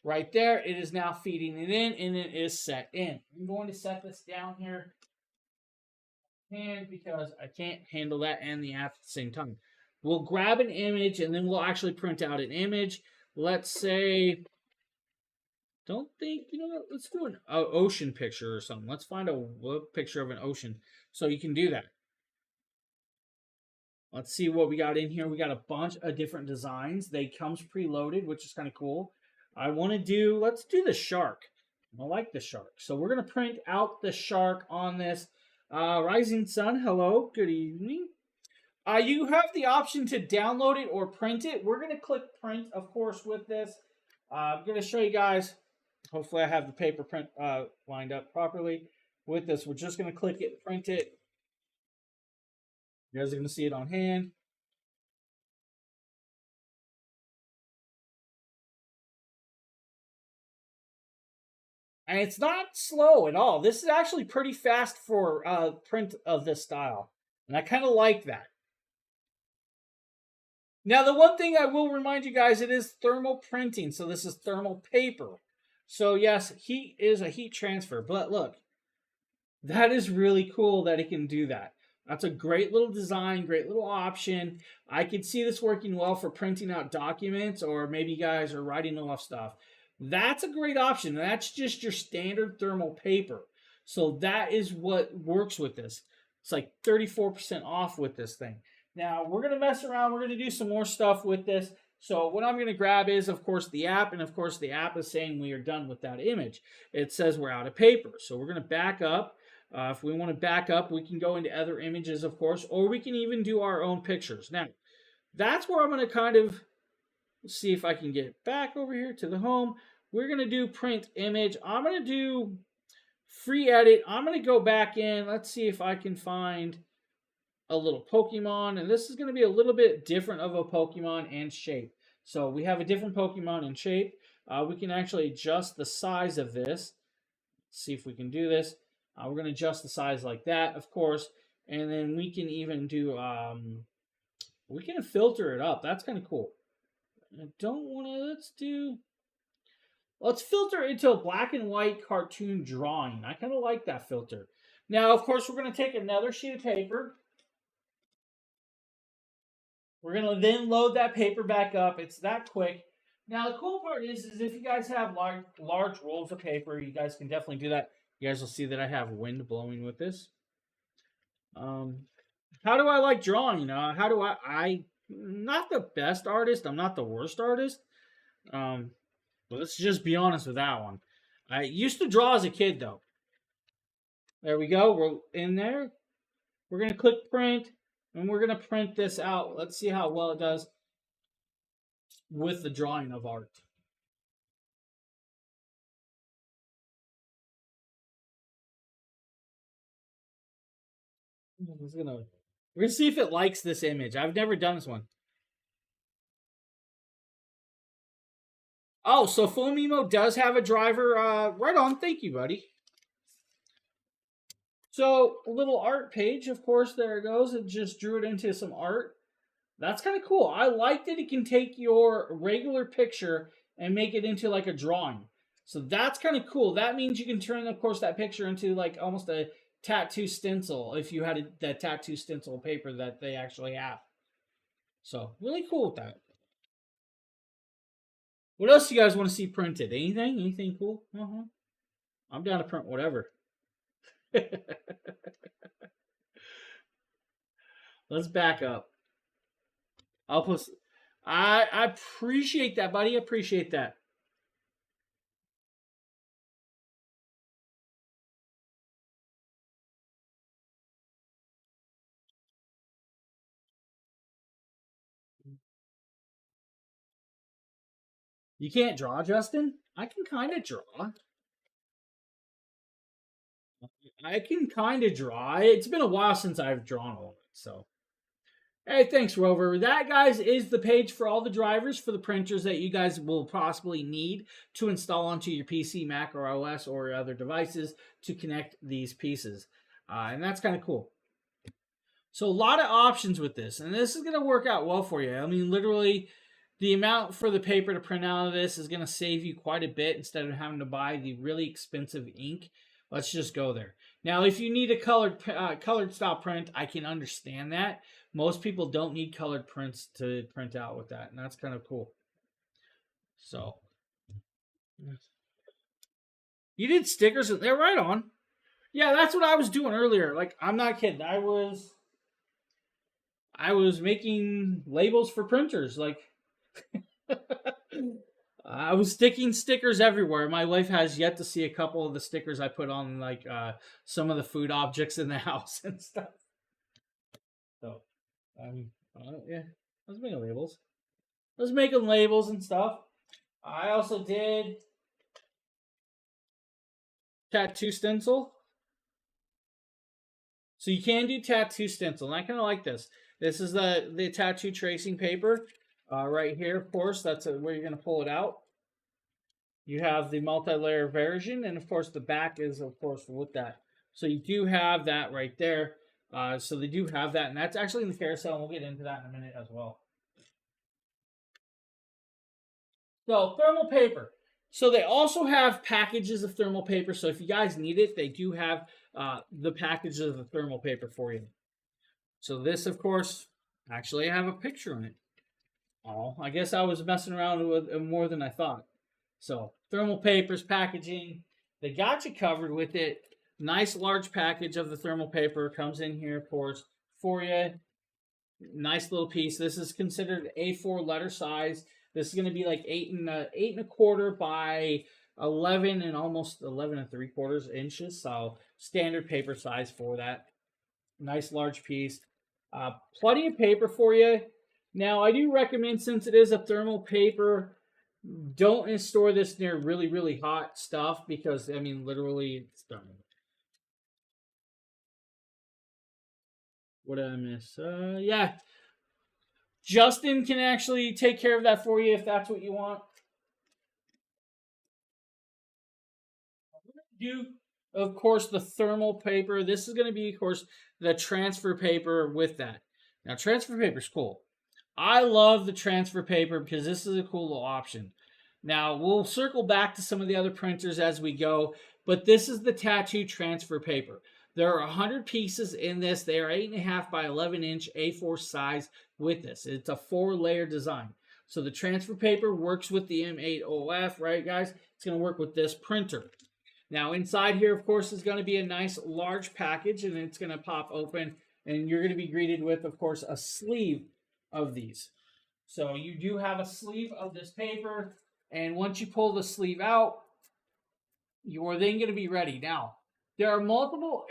right there, it is now feeding it in, and it is set in. I'm going to set this down here because I can't handle that and the app at the same time. We'll grab an image, and then we'll actually print out an image. Let's say, don't think, you know what, let's do an ocean picture or something. Let's find a picture of an ocean so you can do that. Let's see what we got in here. We got a bunch of different designs. They comes preloaded, which is kind of cool. Let's do the shark. I like the shark. So we're going to print out the shark on this. Rising Sun, hello, good evening. You have the option to download it or print it. We're going to click print, of course, with this. I'm going to show you guys. Hopefully I have the paper print lined up properly. With this, we're just going to click it, print it. You guys are going to see it on hand. And it's not slow at all. This is actually pretty fast for print of this style. And I kind of like that. Now, the one thing I will remind you guys, it is thermal printing. So this is thermal paper. So yes, heat is a heat transfer. But look, that is really cool that it can do that. That's a great little design, great little option. I could see this working well for printing out documents, or maybe you guys are writing off stuff. That's a great option. That's just your standard thermal paper. So that is what works with this. It's like 34% off with this thing. Now we're going to mess around. We're going to do some more stuff with this. So what I'm going to grab is, of course, the app. And of course, the app is saying we are done with that image. It says we're out of paper. So we're going to back up. If we want to back up, we can go into other images, of course, or we can even do our own pictures. Now, that's where I'm going to kind of see if I can get back over here to the home. We're going to do print image. I'm going to do free edit. I'm going to go back in. Let's see if I can find a little Pokemon. And this is going to be a little bit different of a Pokemon and shape. So we have a different Pokemon in shape. We can actually adjust the size of this. Let's see if we can do this. We're going to adjust the size like that, of course. And then we can even do, we can filter it up. That's kind of cool. I don't want to, let's filter into a black and white cartoon drawing. I kind of like that filter. Now, of course, we're going to take another sheet of paper. We're going to then load that paper back up. It's that quick. Now, the cool part is if you guys have large rolls of paper, you guys can definitely do that. You guys will see that I have wind blowing with this. How do I like drawing? How do I'm not the best artist. I'm not the worst artist. But let's just be honest with that one. I used to draw as a kid, though. There we go. We're in there. We're going to click print, and we're going to print this out. Let's see how well it does with the drawing of art. We're gonna see if it likes this image. I've never done this one. Oh, so PHOMEMO does have a driver. Right on. Thank you, buddy. So a little art page, of course. There it goes. It just drew it into some art. That's kind of cool. I like that it can take your regular picture and make it into like a drawing. So that's kind of cool. That means you can turn, of course, that picture into like almost a tattoo stencil if you had that tattoo stencil paper that they actually have. So really cool with that. What else do you guys want to see printed? Anything? Anything cool? I'm down to print whatever. Let's back up. I'll post. I appreciate that, buddy. I appreciate that. You can't draw, Justin? I can kind of draw. I can kind of draw. It's been a while since I've drawn all of it, so. Hey, thanks, Rover. That, guys, is the page for all the drivers for the printers that you guys will possibly need to install onto your PC, Mac, or OS, or other devices to connect these pieces. And that's kind of cool. So a lot of options with this, and this is going to work out well for you. I mean, literally, the amount for the paper to print out of this is going to save you quite a bit instead of having to buy the really expensive ink. Let's just go there. Now, if you need a colored style print, I can understand that. Most people don't need colored prints to print out with that, and that's kind of cool. So, you did stickers? They're right on. Yeah, that's what I was doing earlier. Like, I'm not kidding. I was making labels for printers. Like, I was sticking stickers everywhere. My wife has yet to see a couple of the stickers I put on, like, some of the food objects in the house and stuff. So, yeah, I was making labels. I was making labels and stuff. I also did tattoo stencil. So you can do tattoo stencil, and I kind of like this. This is the tattoo tracing paper right here, of course. That's where you're going to pull it out. You have the multi-layer version, and of course the back is, of course, with that. So you do have that right there. So they do have that, and that's actually in the carousel, and we'll get into that in a minute as well. So thermal paper. So they also have packages of thermal paper. So if you guys need it, they do have the packages of the thermal paper for you. So this, of course, actually I have a picture on it. Oh, I guess I was messing around with it more than I thought. So thermal papers, packaging, they got you covered with it. Nice large package of the thermal paper comes in here, of course, for you. Nice little piece. This is considered A4 letter size. This is going to be like 8 and a quarter by 11 and almost 11 and 3/4 inches. So standard paper size for that. Nice large piece. Plenty of paper for you. Now I do recommend, since it is a thermal paper, don't store this near really, really hot stuff because, I mean, literally it's thermal. What did I miss? Yeah. Justin can actually take care of that for you if that's what you want. Do, of course, the thermal paper. This is going to be, of course, the transfer paper with that. Now, transfer paper is cool. I love the transfer paper because this is a cool little option. Now, we'll circle back to some of the other printers as we go, but this is the tattoo transfer paper. There are 100 pieces in this. They are 8.5 by 11-inch A4 size with this. It's a 4-layer design. So the transfer paper works with the M8OF, right, guys? It's going to work with this printer. Now, inside here, of course, is going to be a nice large package, and it's going to pop open, and you're going to be greeted with, of course, a sleeve of these. So you do have a sleeve of this paper, and once you pull the sleeve out, you are then going to be ready. Now, there are multiple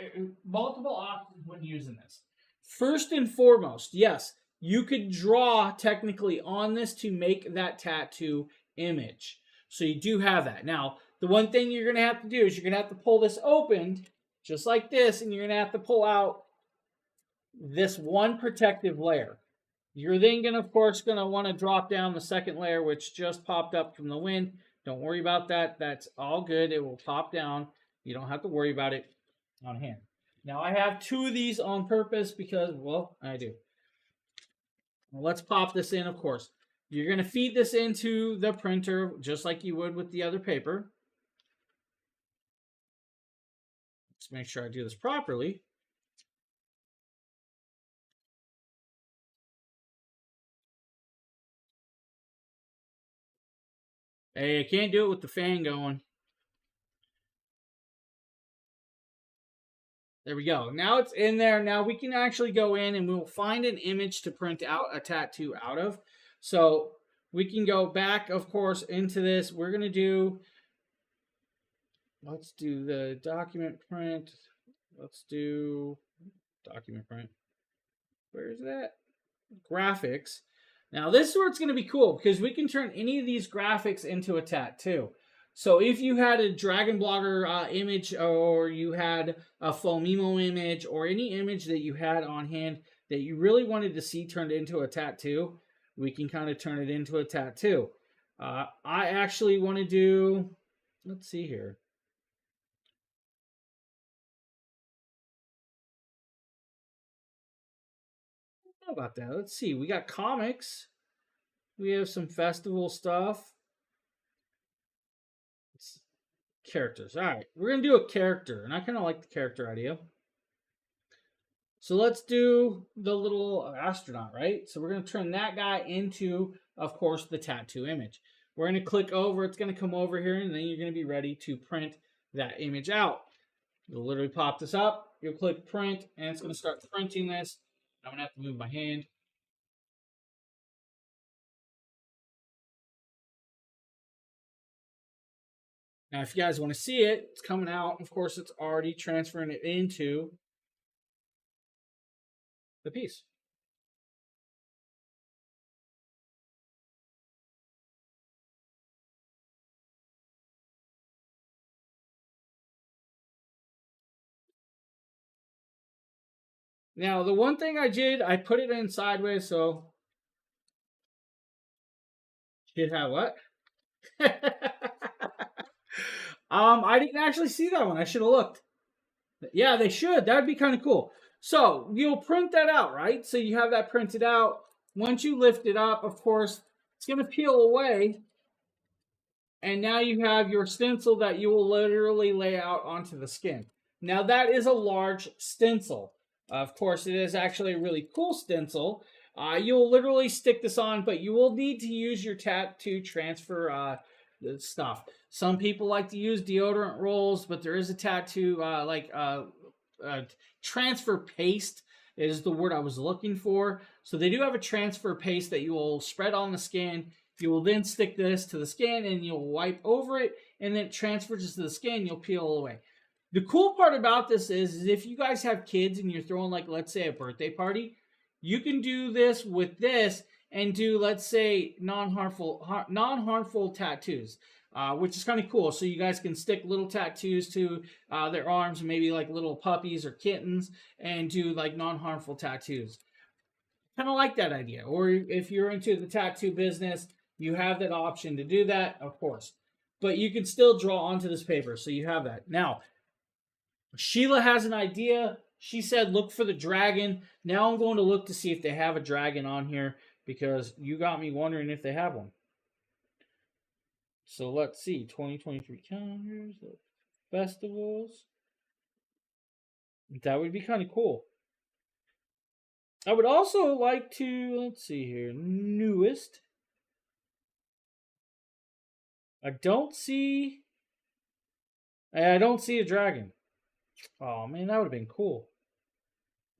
options when using this. First and foremost, yes, you could draw technically on this to make that tattoo image. So you do have that. Now, the one thing you're going to have to do is you're going to have to pull this open just like this, and you're going to have to pull out this one protective layer. You're then going to, of course, going to want to drop down the second layer, which just popped up from the wind. Don't worry about that. That's all good. It will pop down. You don't have to worry about it on hand. Now, I have 2 of these on purpose because, well, I do. Well, let's pop this in, of course. You're going to feed this into the printer just like you would with the other paper. Let's make sure I do this properly. Hey, I can't do it with the fan going. There we go. Now it's in there. Now we can actually go in and we'll find an image to print out a tattoo out of. So we can go back, of course, into this. We're going to do, let's do the document print. Let's do document print. Where is that? Graphics. Now this is where it's going to be cool because we can turn any of these graphics into a tattoo. So if you had a Dragon Blogger image, or you had a PHOMEMO image, or any image that you had on hand that you really wanted to see turned into a tattoo, we can kind of turn it into a tattoo. I actually want to do, let's see here. How about that? Let's see. We got comics. We have some festival stuff. Characters. All right, we're going to do a character, and I kind of like the character idea. So let's do the little astronaut, right? So we're going to turn that guy into, of course, the tattoo image. We're going to click over. It's going to come over here, and then you're going to be ready to print that image out. You'll literally pop this up. You'll click print, and it's going to start printing this. I'm going to have to move my hand. Now, if you guys want to see it, it's coming out. Of course, it's already transferring it into the piece. Now, the one thing I did, I put it in sideways, so should have what? I didn't actually see that one. I should have looked. Yeah, they should. That would be kind of cool. So you'll print that out, right? So you have that printed out. Once you lift it up, of course, it's going to peel away. And now you have your stencil that you will literally lay out onto the skin. Now that is a large stencil. Of course, it is actually a really cool stencil. You'll literally stick this on, but you will need to use your tattoo transfer stuff. Some people like to use deodorant rolls, but there is a tattoo transfer paste is the word I was looking for. So they do have a transfer paste that you will spread on the skin. You will then stick this to the skin and you'll wipe over it, and then it transfers to the skin. You'll peel away. The cool part about this is if you guys have kids and you're throwing, like, let's say a birthday party, you can do this with this and do, let's say, non-harmful tattoos, which is kind of cool. So you guys can stick little tattoos to their arms, maybe like little puppies or kittens, and do like non-harmful tattoos. Kind of like that idea. Or if you're into the tattoo business, you have that option to do that, of course. But you can still draw onto this paper, so you have that. Now, Sheila has an idea. She said, look for the dragon. Now I'm going to look to see if they have a dragon on here, because you got me wondering if they have one. So let's see. 2023 calendars, festivals. That would be kind of cool. I would also like to, let's see here, newest. I don't see a dragon. Oh man, that would have been cool.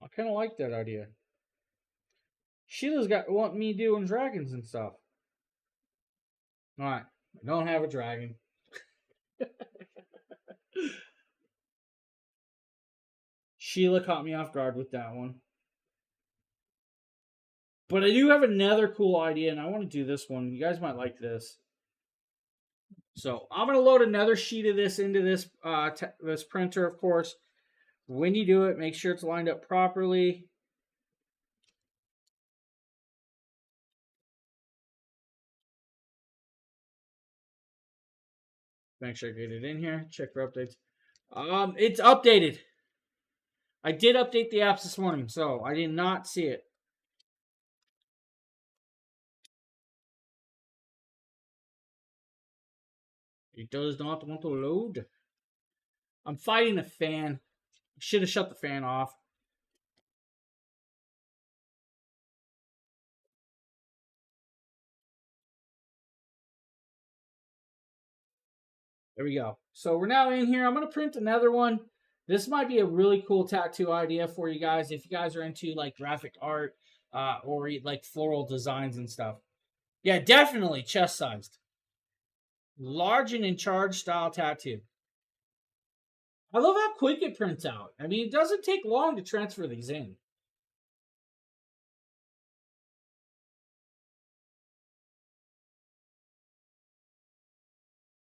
I kind of like that idea. Sheila's got want me doing dragons and stuff. All right, I don't have a dragon. Sheila caught me off guard with that one. But I do have another cool idea, and I want to do this one. You guys might like this. So I'm going to load another sheet of this into this this printer, of course. When you do it, make sure it's lined up properly. Make sure I get it in here. Check for updates. It's updated. I did update the apps this morning, so I did not see it. It does not want to load. I'm fighting a fan. Should have shut the fan off. There we go. So we're now in here. I'm going to print another one. This might be a really cool tattoo idea for you guys if you guys are into like graphic art or like floral designs and stuff. Yeah, definitely chest sized. Large and in charge style tattoo. I love how quick it prints out. I mean, it doesn't take long to transfer these in.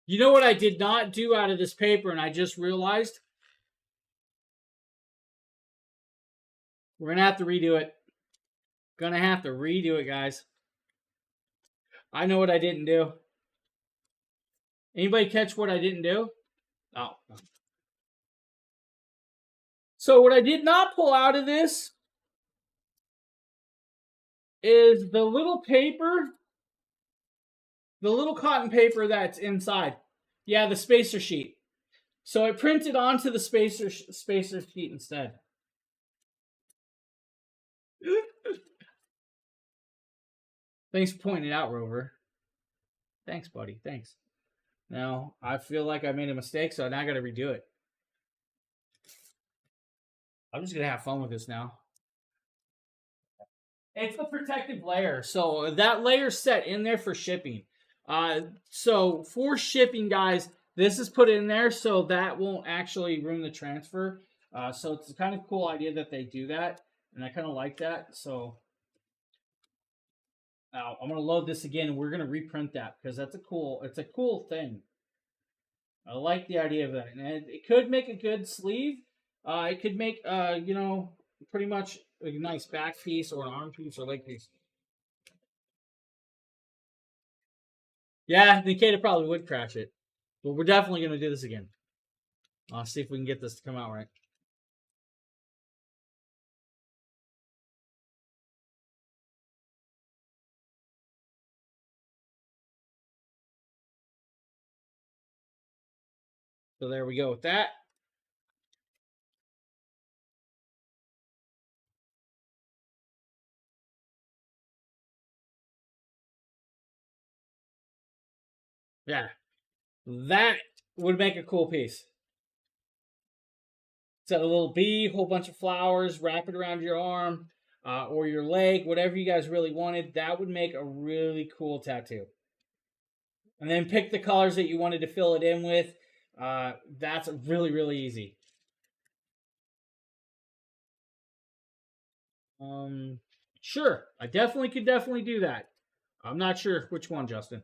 You know what I did not do out of this paper, and I just realized? We're going to have to redo it. Gonna have to redo it, guys. I know what I didn't do. Anybody catch what I didn't do? Oh. So what I did not pull out of this is the little paper, the little cotton paper that's inside. Yeah, the spacer sheet. So I printed onto the spacer sheet instead. Thanks for pointing it out, Rover. Thanks, buddy. Thanks. Now, I feel like I made a mistake, so now I got to redo it. I'm just going to have fun with this now. It's the protective layer. So that layer's set in there for shipping. So for shipping, guys, this is put in there so that won't actually ruin the transfer. So it's a kind of cool idea that they do that. And I kind of like that. So now I'm going to load this again, and we're going to reprint that because it's a cool thing. I like the idea of that. And it could make a good sleeve. It could make, pretty much a nice back piece or an arm piece or leg piece. Yeah, Nikita probably would crash it. But we're definitely going to do this again. I'll see if we can get this to come out right. So there we go with that. Yeah, that would make a cool piece. So a little bee, whole bunch of flowers, wrap it around your arm or your leg, whatever you guys really wanted. That would make a really cool tattoo. And then pick the colors that you wanted to fill it in with. That's really, really easy. Um, sure, I definitely could definitely do that. I'm not sure which one, Justin.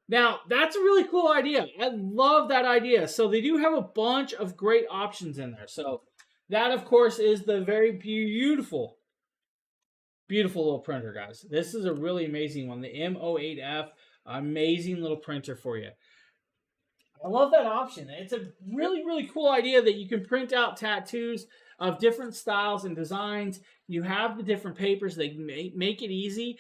Now, that's a really cool idea. I love that idea. So they do have a bunch of great options in there. So that, of course, is the very beautiful, beautiful little printer, guys. This is a really amazing one. The M08F, amazing little printer for you. I love that option. It's a really, really cool idea that you can print out tattoos of different styles and designs. You have the different papers. They make it easy.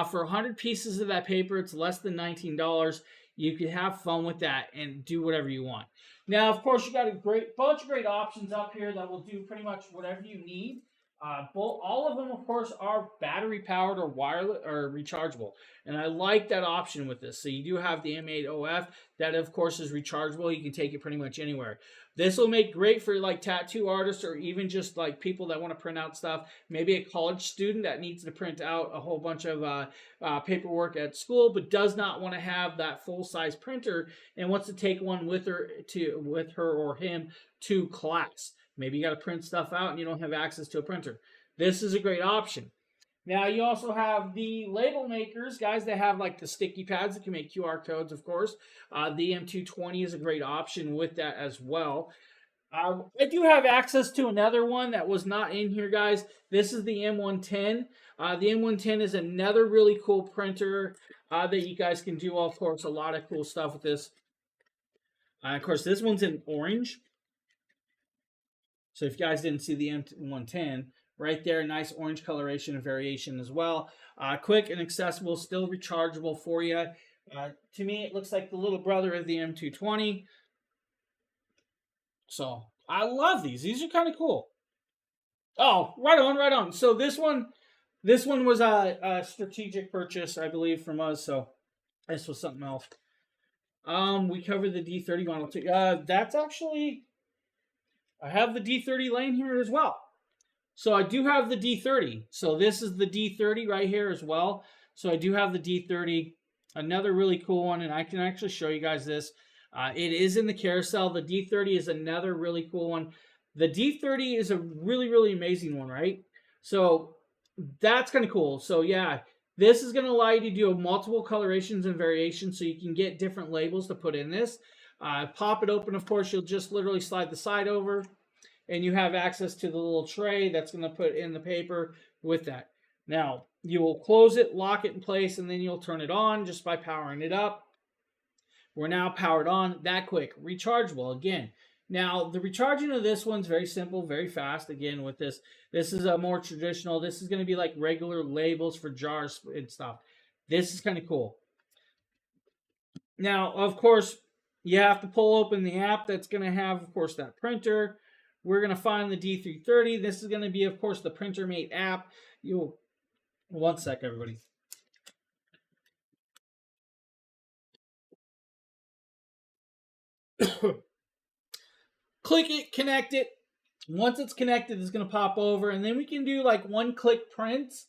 For 100 pieces of that paper, it's less than $19. You can have fun with that and do whatever you want. Now, of course, you got a great bunch of great options up here that will do pretty much whatever you need. All of them, of course, are battery powered or wireless or rechargeable, and I like that option with this. So you do have the M8OF that, of course, is rechargeable. You can take it pretty much anywhere. This will make great for like tattoo artists or even just like people that want to print out stuff. Maybe a college student that needs to print out a whole bunch of paperwork at school, but does not want to have that full size printer and wants to take one with her or him to class. Maybe you got to print stuff out and you don't have access to a printer. This is a great option. Now, you also have the label makers, guys that have like the sticky pads that can make QR codes, of course. The M220 is a great option with that as well. I do have access to another one that was not in here, guys. This is the M110. The M110 is another really cool printer that you guys can do, of course, a lot of cool stuff with this. Of course, this one's in orange. So if you guys didn't see the M110, right there, nice orange coloration and variation as well. Quick and accessible, still rechargeable for you. To me, it looks like the little brother of the M220. So I love these. These are kind of cool. Oh, right on, right on. So this one was a strategic purchase, I believe, from us. So this was something else. We covered the D30 model too. That's actually, I have the D30 laying here as well. So I do have the D30. So this is the D30 right here as well. So I do have the D30, another really cool one, and I can actually show you guys this. It is in the carousel. The D30 is another really cool one. The D30 is a really, really amazing one, right? So that's kind of cool. So yeah, this is going to allow you to do multiple colorations and variations so you can get different labels to put in this. Pop it open, of course, you'll just literally slide the side over and you have access to the little tray that's going to put in the paper with that. Now, you will close it, lock it in place, and then you'll turn it on just by powering it up. We're now powered on, that quick, rechargeable again. Now, the recharging of this one's very simple, very fast. Again, with this is a more traditional. This is going to be like regular labels for jars and stuff. This is kind of cool. Now, of course, you have to pull open the app that's going to have, of course, that printer. We're going to find the D330. This is going to be, of course, the PrinterMate app. You'll, one sec, everybody. Click it, connect it. Once it's connected, it's going to pop over, and then we can do like one-click prints.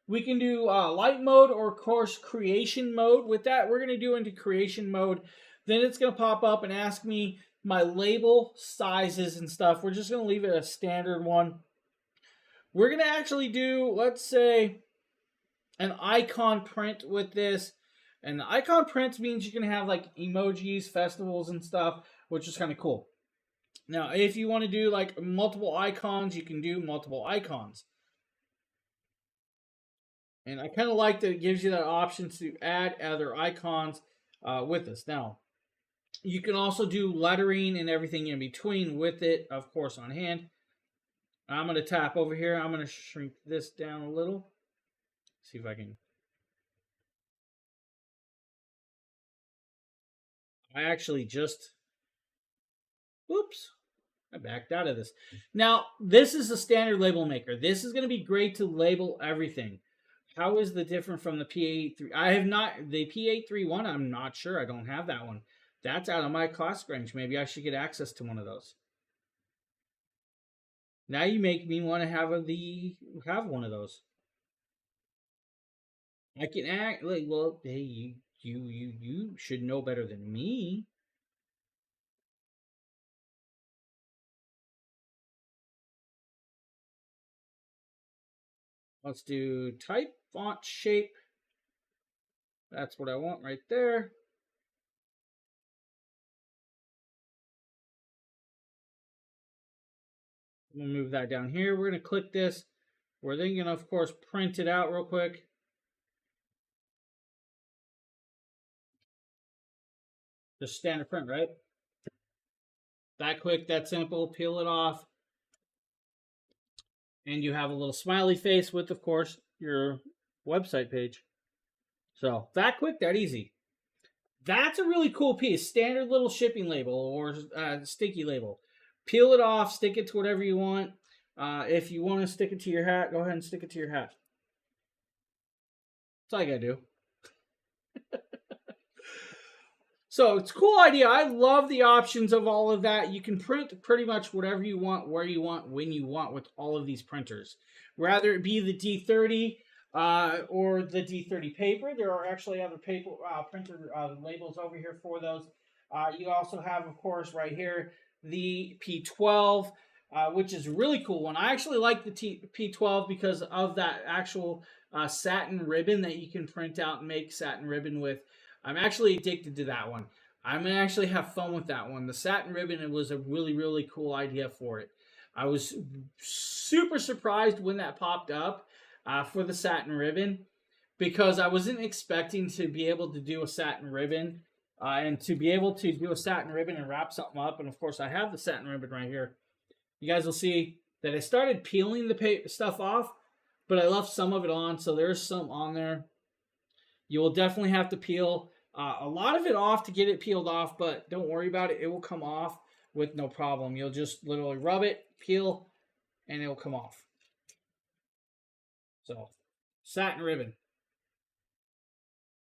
We can do light mode or, of course, creation mode. With that, we're going to do into creation mode. Then it's going to pop up and ask me my label sizes and stuff. We're just going to leave it a standard one. We're going to actually do, let's say, an icon print with this. And the icon prints means you can have like emojis, festivals, and stuff, which is kind of cool. Now, if you want to do like multiple icons, you can do multiple icons. And I kind of like that it gives you that option to add other icons with this. Now, you can also do lettering and everything in between with it, of course, on hand. I'm going to tap over here. I'm going to shrink this down a little. See if I can. I actually just, oops, I backed out of this. Now, this is a standard label maker. This is going to be great to label everything. How is the different from the P83? I have not the P831. I'm not sure. I don't have that one. That's out of my classic range. Maybe I should get access to one of those. Now you make me want to have one of those. I can act like, well, hey, you should know better than me. Let's do type, font, shape. That's what I want right there. I'm gonna move that down here. We're gonna click this. We're then gonna, of course, print it out real quick. Just standard print, right? That quick, that simple. Peel it off. And you have a little smiley face with, of course, your website page. So that quick, that easy. That's a really cool piece. Standard little shipping label or sticky label. Peel it off, stick it to whatever you want. If you want to stick it to your hat, go ahead and stick it to your hat. That's all you gotta do. So it's a cool idea. I love the options of all of that. You can print pretty much whatever you want, where you want, when you want with all of these printers. Whether it be the D30 or the D30 paper. There are actually other paper printer labels over here for those. You also have, of course, right here, the P12, which is a really cool one. I actually like the P12 because of that actual satin ribbon that you can print out and make satin ribbon with. I'm actually addicted to that one. I'm going to actually have fun with that one. The satin ribbon, it was a really, really cool idea for it. I was super surprised when that popped up for the satin ribbon because I wasn't expecting to be able to do a satin ribbon and to be able to do a satin ribbon and wrap something up. And of course, I have the satin ribbon right here. You guys will see that I started peeling the stuff off, but I left some of it on. So there's some on there. You will definitely have to peel a lot of it off to get it peeled off, but don't worry about it. It will come off with no problem. You'll just literally rub it, peel, and it will come off. So, satin ribbon.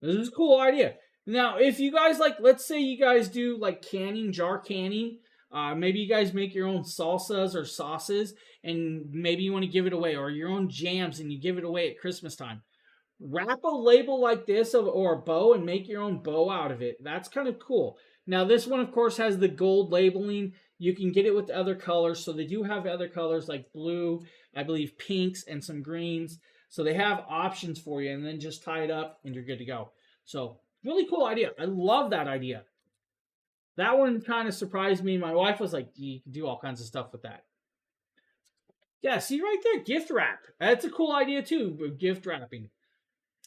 This is a cool idea. Now, if you guys like, let's say you guys do like canning, jar canning. Maybe you guys make your own salsas or sauces, and maybe you want to give it away, or your own jams, and you give it away at Christmas time. Wrap a label like this or a bow and make your own bow out of it. That's kind of cool. Now, this one, of course, has the gold labeling. You can get it with other colors. So they do have other colors like blue, I believe pinks, and some greens. So they have options for you, and then just tie it up and you're good to go. So really cool idea. I love that idea. That one kind of surprised me. My wife was like, you can do all kinds of stuff with that. Yeah, see right there, gift wrap. That's a cool idea too, gift wrapping.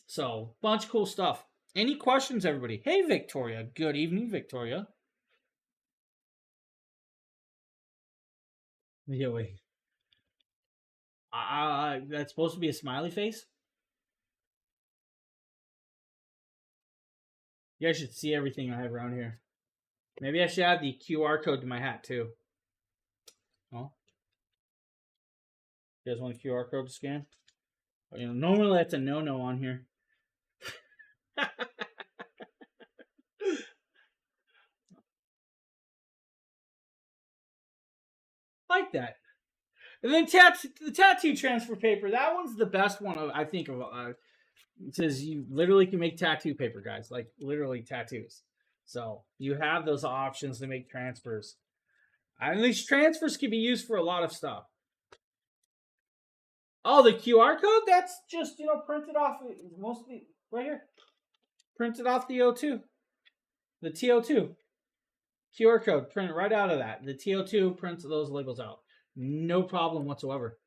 So, bunch of cool stuff. Any questions, everybody? Hey, Victoria. Good evening, Victoria. Yeah, wait. That's supposed to be a smiley face? You guys should see everything I have around here. Maybe I should add the QR code to my hat, too. Oh. You guys want a QR code to scan? You know, normally that's a no-no on here. Like that. And then the tattoo transfer paper. That one's the best one I think of. It says you literally can make tattoo paper, guys. Like literally tattoos. So you have those options to make transfers. And these transfers can be used for a lot of stuff. Oh, the QR code? That's just, printed off mostly right here. Printed off the O2. The TO2. QR code, print it right out of that. The TO2 prints those labels out. No problem whatsoever.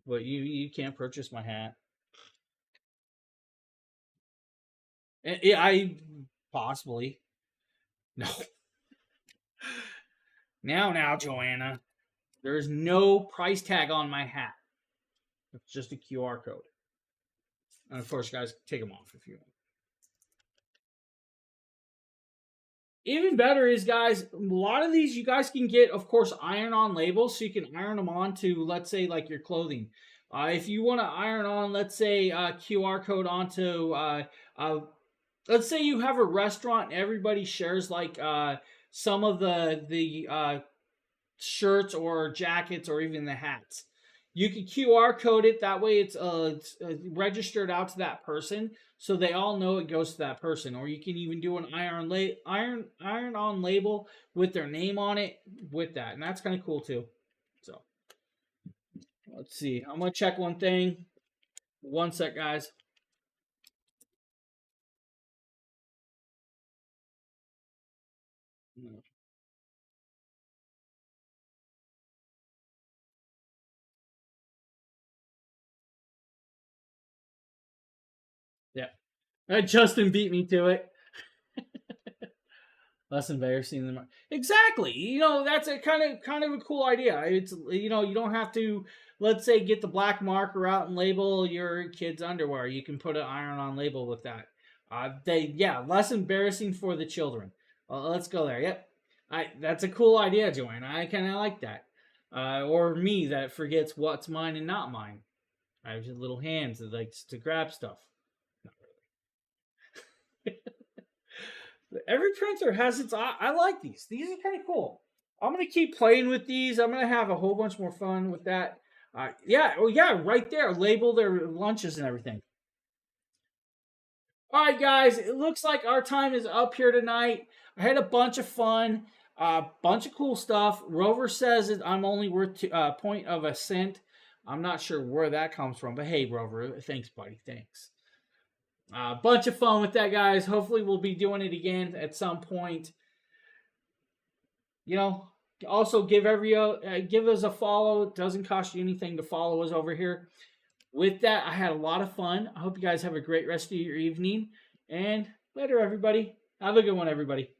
But you can't purchase my hat. I possibly. No. Now, Joanna. There's no price tag on my hat. It's just a QR code. And of course, guys, take them off if you want. Even better is, guys, a lot of these you guys can get, of course, iron-on labels, so you can iron them on to, let's say, like your clothing. If you want to iron on, let's say, QR code onto, let's say you have a restaurant and everybody shares like some of the shirts or jackets or even the hats. You can QR code it. That way, it's registered out to that person, so they all know it goes to that person. Or you can even do an iron on label with their name on it with that, and that's kind of cool too. So let's see. I'm gonna check one thing. One sec, guys. Yeah, Justin beat me to it. Less embarrassing than exactly. That's a kind of a cool idea. It's you don't have to, let's say, get the black marker out and label your kid's underwear. You can put an iron-on label with that. Less embarrassing for the children. Let's go there. Yep, that's a cool idea, Joanne. I kind of like that. Or me that forgets what's mine and not mine. I have just little hands that likes to grab stuff. Not really. Every printer has its. I like these. These are kind of cool. I'm gonna keep playing with these. I'm gonna have a whole bunch more fun with that. Yeah. Oh yeah. Right there. Label their lunches and everything. All right, guys. It looks like our time is up here tonight. I had a bunch of fun. A bunch of cool stuff. Rover says that I'm only worth a point of a cent. I'm not sure where that comes from, but hey, Rover, thanks, buddy. Thanks. A bunch of fun with that, guys. Hopefully, we'll be doing it again at some point. Also give us a follow. It doesn't cost you anything to follow us over here. With that, I had a lot of fun. I hope you guys have a great rest of your evening. And later, everybody. Have a good one, everybody.